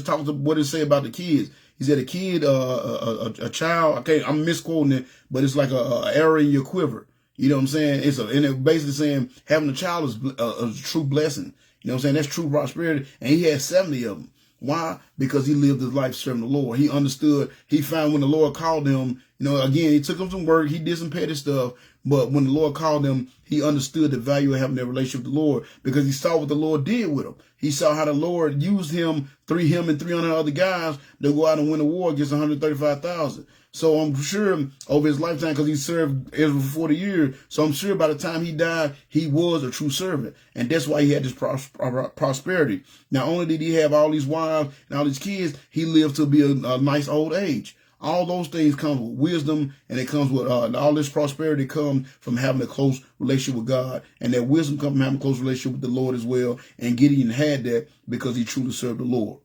it say about the kids. He said a kid, a child. Okay, I'm misquoting it, but it's like a arrow in your quiver. You know what I'm saying? And it's basically saying having a child is a true blessing. You know what I'm saying? That's true prosperity. And he had 70 of them. Why? Because he lived his life serving the Lord. He understood. He found when the Lord called him, you know, again, he took him some work. He did some petty stuff. But when the Lord called him, he understood the value of having that relationship with the Lord, because he saw what the Lord did with him. He saw how the Lord used him and 300 other guys to go out and win a war against 135,000. So I'm sure over his lifetime, because he served Israel for 40 years, so I'm sure by the time he died, he was a true servant. And that's why he had this prosperity. Not only did he have all these wives and all these kids, he lived to be a nice old age. All those things come with wisdom, and it comes with all this prosperity comes from having a close relationship with God, and that wisdom comes from having a close relationship with the Lord as well. And Gideon had that because he truly served the Lord.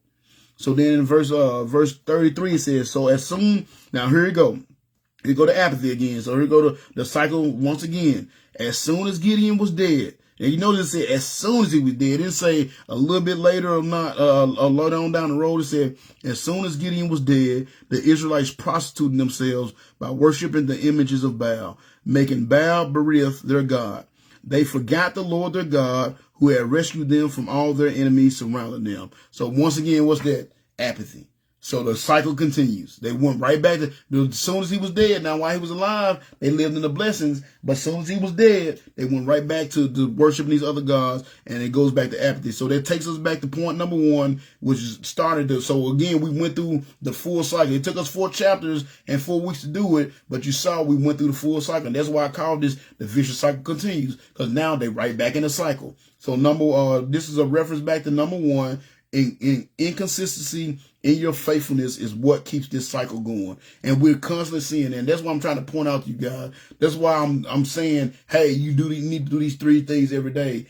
So then in verse 33 it says, so as soon, now here we go. Here go to apathy again. So here go to the cycle once again. As soon as Gideon was dead. And you notice it said as soon as he was dead. It didn't say a little bit later or not, a lot on down the road. It said as soon as Gideon was dead, the Israelites prostituted themselves by worshiping the images of Baal, making Baal Berith their god. They forgot the Lord their God, who had rescued them from all their enemies surrounding them. So once again, what's that? Apathy. So the cycle continues. They went right back to, as soon as he was dead. Now, while he was alive, they lived in the blessings. But as soon as he was dead, they went right back to worshiping these other gods. And it goes back to apathy. So that takes us back to point number 1, which is so again, we went through the full cycle. It took us 4 chapters and 4 weeks to do it. But you saw we went through the full cycle. And that's why I call this the vicious cycle continues. Because now they right back in the cycle. So this is a reference back to number 1. In inconsistency in your faithfulness is what keeps this cycle going. And we're constantly seeing that. And that's why I'm trying to point out to you guys. That's why I'm saying, hey, you need to do these 3 things every day.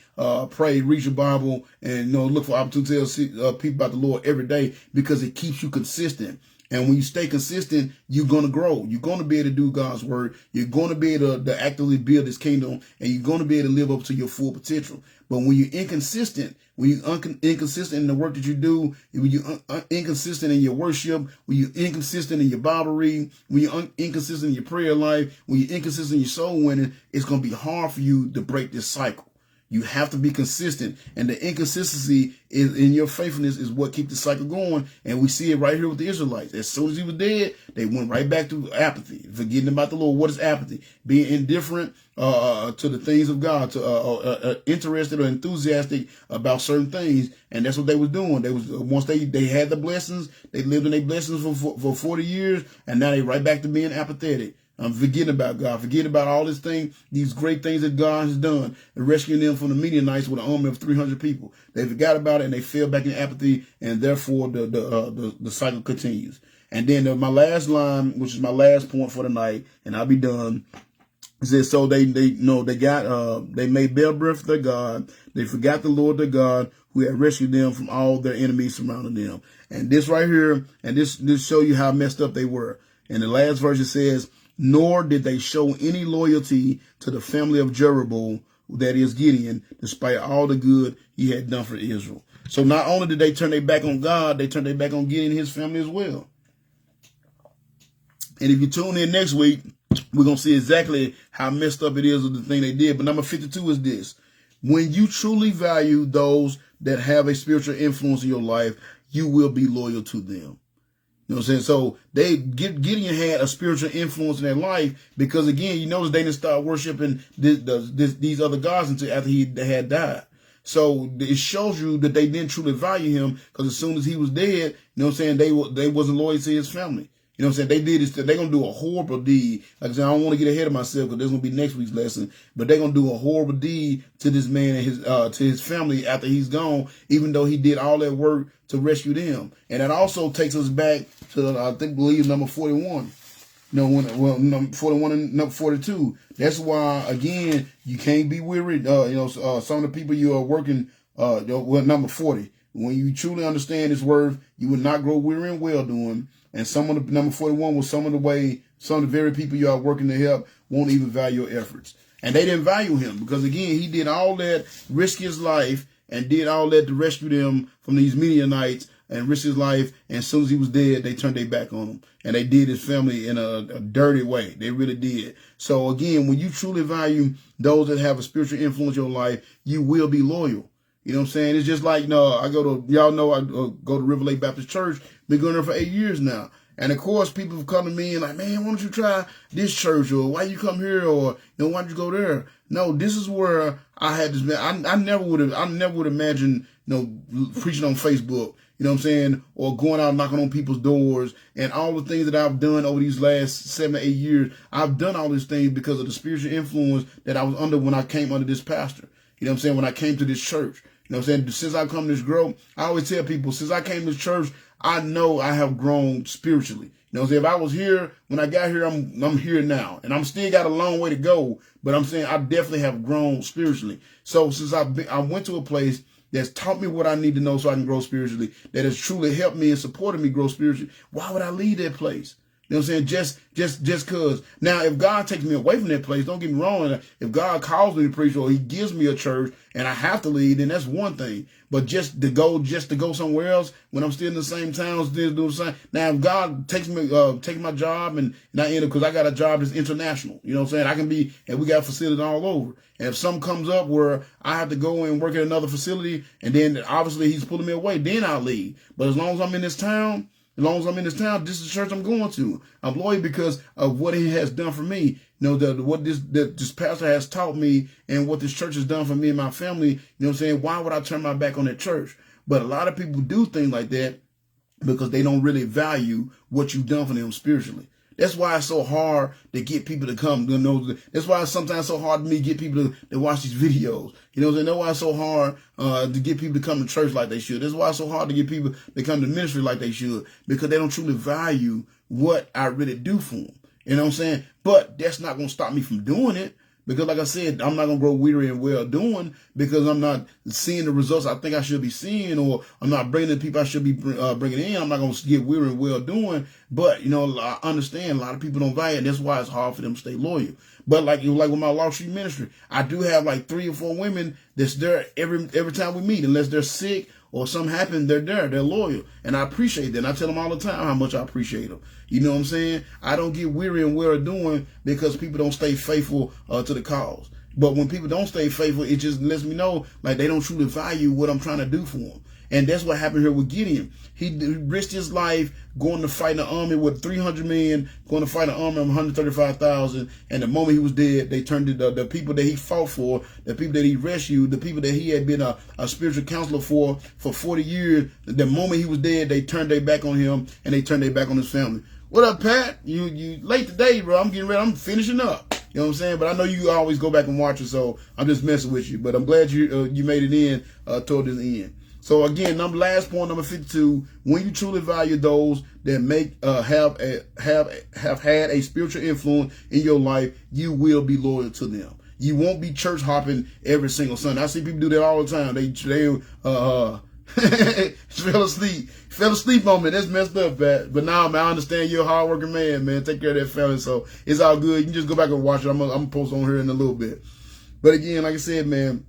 Pray, read your Bible, and look for opportunities to tell people about the Lord every day, because it keeps you consistent. And when you stay consistent, you're going to grow. You're going to be able to do God's word. You're going to be able to actively build his kingdom, and you're going to be able to live up to your full potential. But when you're inconsistent, when you're inconsistent in the work that you do, when you're inconsistent in your worship, when you're inconsistent in your Bible reading, when you're inconsistent in your prayer life, when you're inconsistent in your soul winning, it's going to be hard for you to break this cycle. You have to be consistent, and the inconsistency in your faithfulness is what keeps the cycle going. And we see it right here with the Israelites. As soon as he was dead, they went right back to apathy, forgetting about the Lord. What is apathy? Being indifferent to the things of God, to interested or enthusiastic about certain things, and that's what they was doing. They was once they had the blessings, they lived in their blessings for 40 years, and now they right back to being apathetic. Forgetting about God, forgetting about all this thing, these great things that God has done, and rescuing them from the Midianites with an army of 300 people. They forgot about it, and they fell back in apathy, and therefore the cycle continues. And then my last line, which is my last point for the night, and I'll be done. It says, so they made Baal breath their God. They forgot the Lord their God, who had rescued them from all their enemies surrounding them. And this right here, and this show you how messed up they were. And the last verse it says, nor did they show any loyalty to the family of Jeroboam, that is Gideon, despite all the good he had done for Israel. So not only did they turn their back on God, they turned their back on Gideon and his family as well. And if you tune in next week, we're going to see exactly how messed up it is with the thing they did. But number 52 is this. When you truly value those that have a spiritual influence in your life, you will be loyal to them. You know what I'm saying? So Gideon had a spiritual influence in their life, because again, you notice they didn't start worshiping these other gods until after he had died. So it shows you that they didn't truly value him, because as soon as he was dead, you know what I'm saying, they wasn't loyal to his family. You know what I'm saying? They did this. They're going to do a horrible deed. Like I said, I don't want to get ahead of myself, because there's going to be next week's lesson. But they're going to do a horrible deed to this man and to his family after he's gone, even though he did all that work to rescue them. And that also takes us back to, I believe, number 41. Number 41 and number 42. That's why, again, you can't be weary. Some of the people you are working, number 40. When you truly understand his worth, you will not grow weary in well-doing. And number 41 was some of the very people you are working to help won't even value your efforts. And they didn't value him, because again, he did all that, risk his life, and did all that to rescue them from these Midianites, and risked his life. And as soon as he was dead, they turned their back on him, and they did his family in a dirty way. They really did. So again, when you truly value those that have a spiritual influence in your life, you will be loyal. You know what I'm saying? It's just like, I go to River Lake Baptist Church. Been going there for 8 years now. And of course, people have come to me and like, man, why don't you try this church? Or why you come here? Or, why don't you go there? No, this is where I had this. I never would imagine, preaching on Facebook, you know what I'm saying? Or going out knocking on people's doors, and all the things that I've done over these last 7 or 8 years. I've done all these things because of the spiritual influence that I was under when I came under this pastor. You know what I'm saying? When I came to this church. You know what I'm saying? Since I come to this growth, I always tell people, since I came to this church, I know I have grown spiritually. You know what I'm saying? If I was here when I got here, I'm here now. And I'm still got a long way to go. But I'm saying I definitely have grown spiritually. So since I went to a place that's taught me what I need to know so I can grow spiritually, that has truly helped me and supported me grow spiritually, why would I leave that place? You know what I'm saying? Just cause. Now, if God takes me away from that place, don't get me wrong. If God calls me to preach, or he gives me a church and I have to leave, then that's one thing. But just to go somewhere else when I'm still in the same town, still doing the same. Now, if God takes my job and I end up, because I got a job that's international, you know what I'm saying? I can be, and we got facilities all over. And if something comes up where I have to go and work at another facility, and then obviously he's pulling me away, then I'll leave. But as long as I'm in this town, this is the church I'm going to. I'm loyal because of what he has done for me. What this pastor has taught me, and what this church has done for me and my family. You know what I'm saying? Why would I turn my back on that church? But a lot of people do things like that because they don't really value what you've done for them spiritually. That's why it's so hard to get people to come. You know, that's why it's sometimes so hard to me to get people to watch these videos. You know, that's why it's so hard to get people to come to church like they should. That's why it's so hard to get people to come to ministry like they should, because they don't truly value what I really do for them. You know what I'm saying? But that's not going to stop me from doing it. Because like I said, I'm not going to grow weary and well doing, because I'm not seeing the results I think I should be seeing, or I'm not bringing the people I should be bringing in. I'm not going to get weary and well doing. But, you know, I understand a lot of people don't value it. That's why it's hard for them to stay loyal. But like with my Law Street ministry, I do have like 3 or 4 women that's there every time we meet. Unless they're sick or something happened, they're there. They're loyal. And I appreciate that. And I tell them all the time how much I appreciate them. You know what I'm saying? I don't get weary and well doing because people don't stay faithful to the cause. But when people don't stay faithful, it just lets me know like they don't truly value what I'm trying to do for them. And that's what happened here with Gideon. He risked his life going to fight an army with 300 men, going to fight an army of 135,000. And the moment he was dead, they turned to the people that he fought for, the people that he rescued, the people that he had been a spiritual counselor for 40 years. The moment he was dead, they turned their back on him, and they turned their back on his family. What up, Pat? You late today, bro. I'm getting ready. I'm finishing up. You know what I'm saying? But I know you always go back and watch it, so I'm just messing with you. But I'm glad you made it in toward this end. So again, last point, number 52, when you truly value those that have had a spiritual influence in your life, you will be loyal to them. You won't be church hopping every single Sunday. I see people do that all the time. They fell asleep on me. That's messed up, Pat. But now, man, I understand you're a hardworking man, man. Take care of that family. So it's all good. You can just go back and watch it. I'm gonna post on here in a little bit. But again, like I said, man,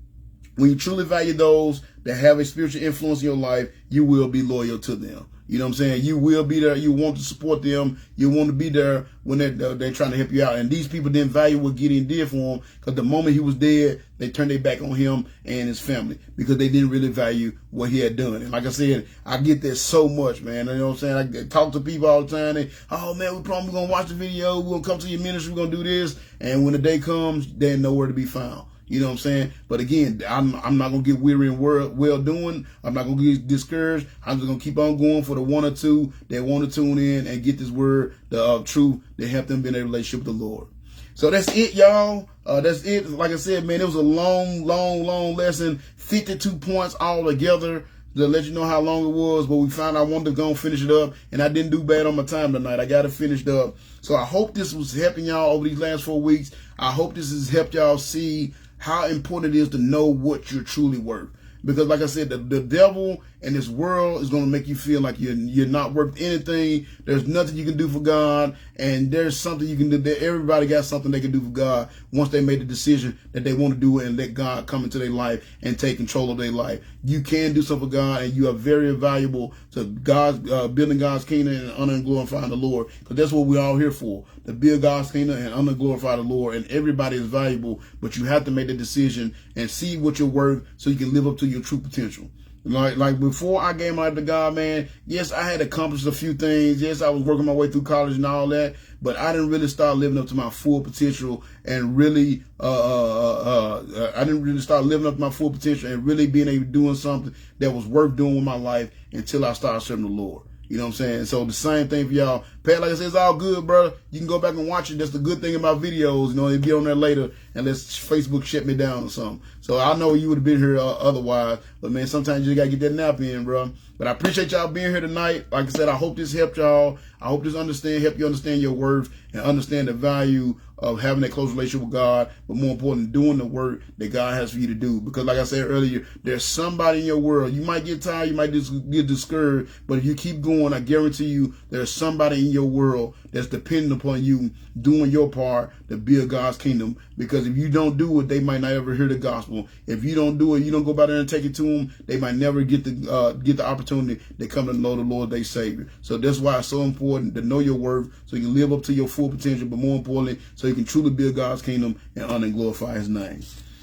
when you truly value those that have a spiritual influence in your life, you will be loyal to them. You know what I'm saying? You will be there. You want to support them. You want to be there when they're trying to help you out. And these people didn't value what Gideon did for him, because the moment he was dead, they turned their back on him and his family, because they didn't really value what he had done. And like I said, I get that so much, man. You know what I'm saying? I talk to people all the time. They, oh, man, we probably going to watch the video. We're going to come to your ministry. We're going to do this. And when the day comes, they're nowhere to be found. You know what I'm saying? But again, I'm not going to get weary and well doing. I'm not going to get discouraged. I'm just going to keep on going for the 1 or 2 that want to tune in and get this word, the truth, that help them be in a relationship with the Lord. So that's it, y'all. That's it. Like I said, man, it was a long lesson. 52 points all together to let you know how long it was. But we found I wanted to go and finish it up, and I didn't do bad on my time tonight. I got it finished up. So I hope this was helping y'all over these last 4 weeks. I hope this has helped y'all see how important it is to know what you're truly worth. Because like I said, the devil and this world is going to make you feel like you're not worth anything. There's nothing you can do for God. And there's something you can do. Everybody got something they can do for God once they made the decision that they want to do it and let God come into their life and take control of their life. You can do something for God, and you are very valuable to God's building God's kingdom and honor and glorifying the Lord. Because that's what we're all here for, to build God's kingdom and honor and glorify the Lord. And everybody is valuable, but you have to make the decision and see what you're worth so you can live up to your true potential. Like before I gave my life to God, man, yes, I had accomplished a few things. Yes, I was working my way through college and all that, but I didn't really start living up to my full potential and really, I didn't really start living up to my full potential and really being able to doing something that was worth doing with my life until I started serving the Lord. You know what I'm saying? So the same thing for y'all. Pat, like I said, it's all good, brother. You can go back and watch it. That's the good thing about videos. You know, they'll be on there later unless Facebook shut me down or something. So I know you would have been here otherwise. But, man, sometimes you got to get that nap in, bro. But I appreciate y'all being here tonight. Like I said, I hope this helped y'all. I hope this help you understand your worth and understand the value of having that close relationship with God, but more important, doing the work that God has for you to do. Because like I said earlier, there's somebody in your world. You might get tired, you might get discouraged, but if you keep going, I guarantee you there's somebody in your world that's dependent upon you doing your part to build God's kingdom. Because if you don't do it, they might not ever hear the gospel. If you don't do it, you don't go by there and take it to them, they might never get the opportunity to come to know the Lord, their Savior. So that's why it's so important to know your worth so you can live up to your full potential, but more importantly, so you can truly build God's kingdom and honor and glorify His name.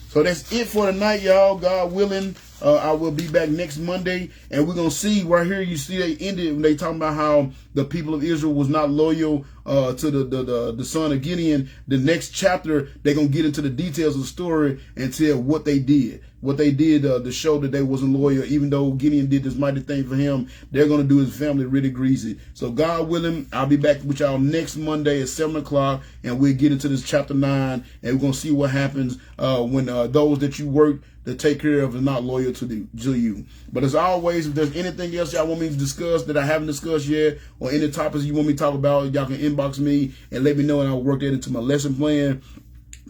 So that's it for tonight, y'all. God willing, I will be back next Monday, and we're going to see right here, you see they ended when they talking about how the people of Israel was not loyal to the son of Gideon, the next chapter, they're going to get into the details of the story and tell what they did. What they did to show that they wasn't loyal, even though Gideon did this mighty thing for him, they're going to do his family really greasy. So God willing, I'll be back with y'all next Monday at 7 o'clock, and we'll get into this chapter 9, and we're going to see what happens when those that you work to take care of is not loyal to you. But as always, if there's anything else y'all want me to discuss that I haven't discussed yet, or any topics you want me to talk about, y'all can inbox me and let me know, and I'll work that into my lesson plan.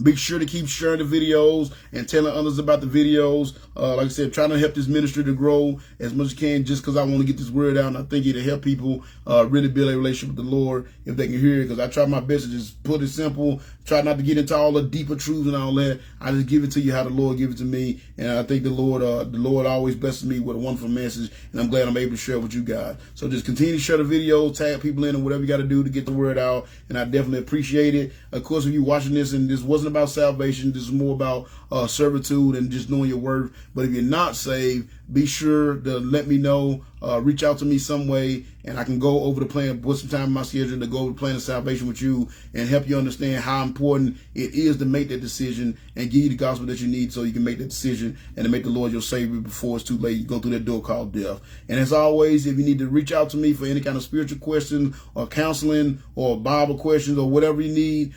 Be sure to keep sharing the videos and telling others about the videos. Like I said, trying to help this ministry to grow as much as I can, just because I want to get this word out, and I think it'll help people really build a relationship with the Lord if they can hear it. Because I try my best to just put it simple, try not to get into all the deeper truths and all that. I just give it to you how the Lord give it to me, and I think the Lord always blesses me with a wonderful message, and I'm glad I'm able to share it with you guys. So just continue to share the videos, tag people in, and whatever you got to do to get the word out, and I definitely appreciate it. Of course, if you're watching this and this wasn't about salvation, this is more about servitude and just knowing your worth. But if you're not saved, be sure to let me know. Reach out to me some way, and I can go over the plan, put some time in my schedule to go over the plan of salvation with you and help you understand how important it is to make that decision and give you the gospel that you need so you can make that decision and to make the Lord your Savior before it's too late. You go through that door called death. And as always, if you need to reach out to me for any kind of spiritual questions or counseling or Bible questions or whatever you need,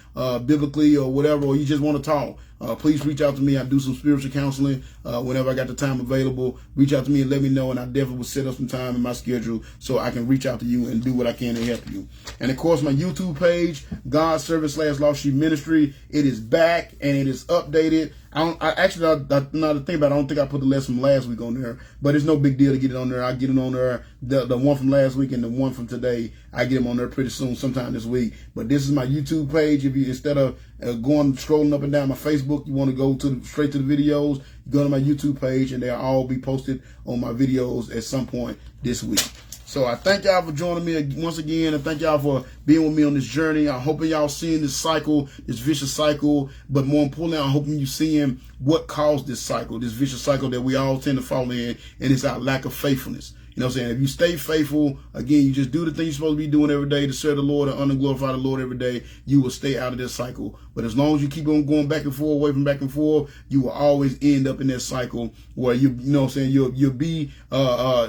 biblically or whatever, or you just want to talk, please reach out to me. I do some spiritual counseling whenever I got the time available. Reach out to me and let me know, and I definitely will set up some time in my schedule so I can reach out to you and do what I can to help you. And of course, my YouTube page, God's Service / Lost Sheep Ministry, it is back and it is updated. Now to think about it, I don't think I put the lesson from last week on there, but it's no big deal to get it on there. I get it on there, the one from last week and the one from today. I get them on there pretty soon, sometime this week. But this is my YouTube page. If you, instead of scrolling up and down my Facebook, you want to go straight to the videos, go to my YouTube page, and they'll all be posted on my videos at some point this week. So I thank y'all for joining me once again, and thank y'all for being with me on this journey. I'm hoping y'all seeing this cycle, this vicious cycle, but more importantly, I'm hoping you seeing what caused this cycle, this vicious cycle that we all tend to fall in, and it's our lack of faithfulness. You know what I'm saying? If you stay faithful, again, you just do the things you're supposed to be doing every day to serve the Lord and honor and glorify the Lord every day, you will stay out of this cycle. But as long as you keep on going back and forth, away from back and forth, you will always end up in that cycle where you know what I'm saying, you'll be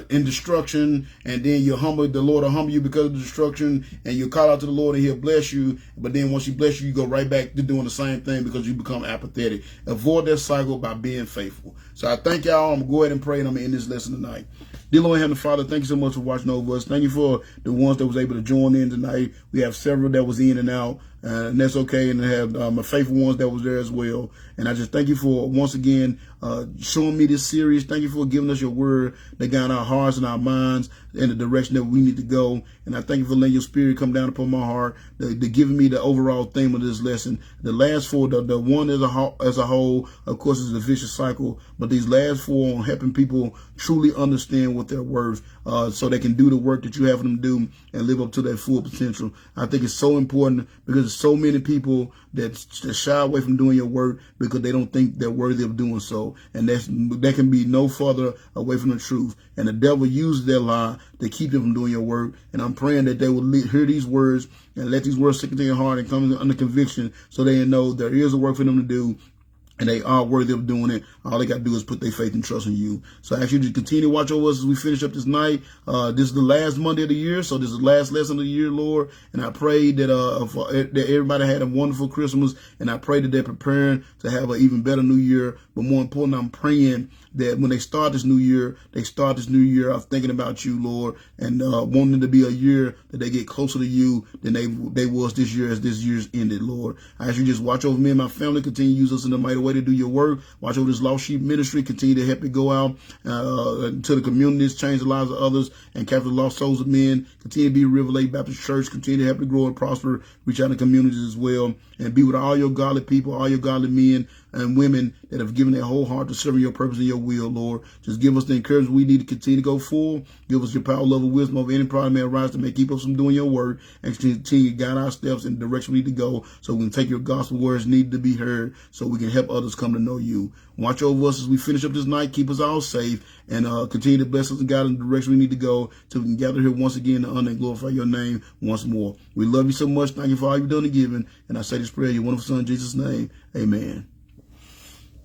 in destruction, and then the Lord will humble you because of the destruction, and you'll call out to the Lord and he'll bless you. But then once he bless you, you go right back to doing the same thing because you become apathetic. Avoid that cycle by being faithful. So I thank y'all. I'm going to go ahead and pray, and I'm going to end this lesson tonight. Dear Lord, Heavenly Father, thank you so much for watching over us. Thank you for the ones that was able to join in tonight. We have several that was in and out, and that's okay. And I have my faithful ones that was there as well. And I just thank you for, once again, showing me this series. Thank you for giving us your word that guide our hearts and our minds in the direction that we need to go. And I thank you for letting your spirit come down upon my heart, to giving me the overall theme of this lesson. The last four, the one as a whole, of course, is the vicious cycle. But these last four on helping people truly understand what they're worth, so they can do the work that you have them do and live up to their full potential. I think it's so important because there's so many people that shy away from doing your work because they don't think they're worthy of doing so. And that can be no further away from the truth. And the devil uses their lie to keep them from doing your work. And I'm praying that they will hear these words and let these words sink into their heart and come under conviction so they know there is a work for them to do, and they are worthy of doing it. All they got to do is put their faith and trust in you. So I ask you to continue to watch over us as we finish up this night. This is the last Monday of the year, so this is the last lesson of the year, Lord. And I pray that everybody had a wonderful Christmas, and I pray that they're preparing to have an even better new year. But more important, I'm praying that when they start this new year of thinking about you, Lord, and wanting to be a year that they get closer to you than they was this year as this year's ended, Lord. I ask you just watch over me and my family, continue to use us in a mighty way to do your work. Watch over this Lost Sheep Ministry, continue to help it go out to the communities, change the lives of others, and capture the lost souls of men. Continue to be River Lake Baptist Church, continue to help it grow and prosper, reach out to communities as well, and be with all your godly people, all your godly men and women that have given their whole heart to serving your purpose and your will, Lord. Just give us the encouragement we need to continue to go forward. Give us your power, love, and wisdom over any problem may arise to keep us from doing your work, and continue to guide our steps in the direction we need to go so we can take your gospel where it's needed to be heard, so we can help others come to know you. Watch over us as we finish up this night. Keep us all safe, and continue to bless us and guide in the direction we need to go so we can gather here once again to honor and glorify your name once more. We love you so much. Thank you for all you've done and given. And I say this prayer in your wonderful son, Jesus' name. Amen.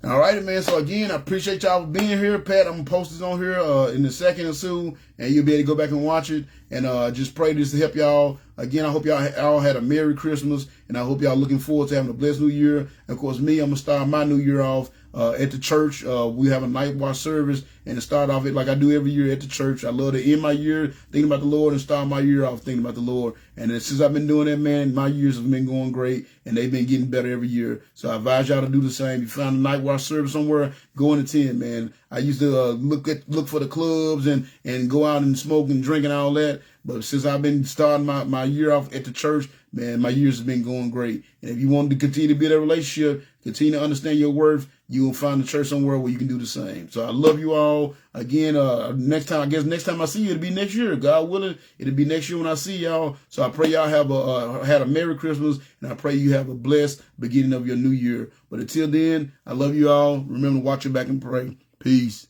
All right, man. So again, I appreciate y'all for being here. Pat, I'm gonna post this on here in a second or so, and you'll be able to go back and watch it. And just pray this to help y'all. Again, I hope y'all all had a Merry Christmas, and I hope y'all looking forward to having a blessed New Year. And of course, me, I'm gonna start my New Year off at the church. We have a night watch service, and to start off it like I do every year at the church. I love to end my year thinking about the Lord and start my year off thinking about the Lord. And since I've been doing that, man, my years have been going great, and they've been getting better every year. So I advise y'all to do the same. If you find a night watch service somewhere, go and attend, man. I used to look for the clubs and go out and smoke and drink and all that. But since I've been starting my year off at the church, man, my years have been going great. And if you want to continue to build a relationship, continue to understand your worth, you will find a church somewhere where you can do the same. So I love you all. Again, next time I see you, it'll be next year. God willing, it'll be next year when I see y'all. So I pray y'all had a Merry Christmas, and I pray you have a blessed beginning of your new year. But until then, I love you all. Remember to watch your back and pray. Peace.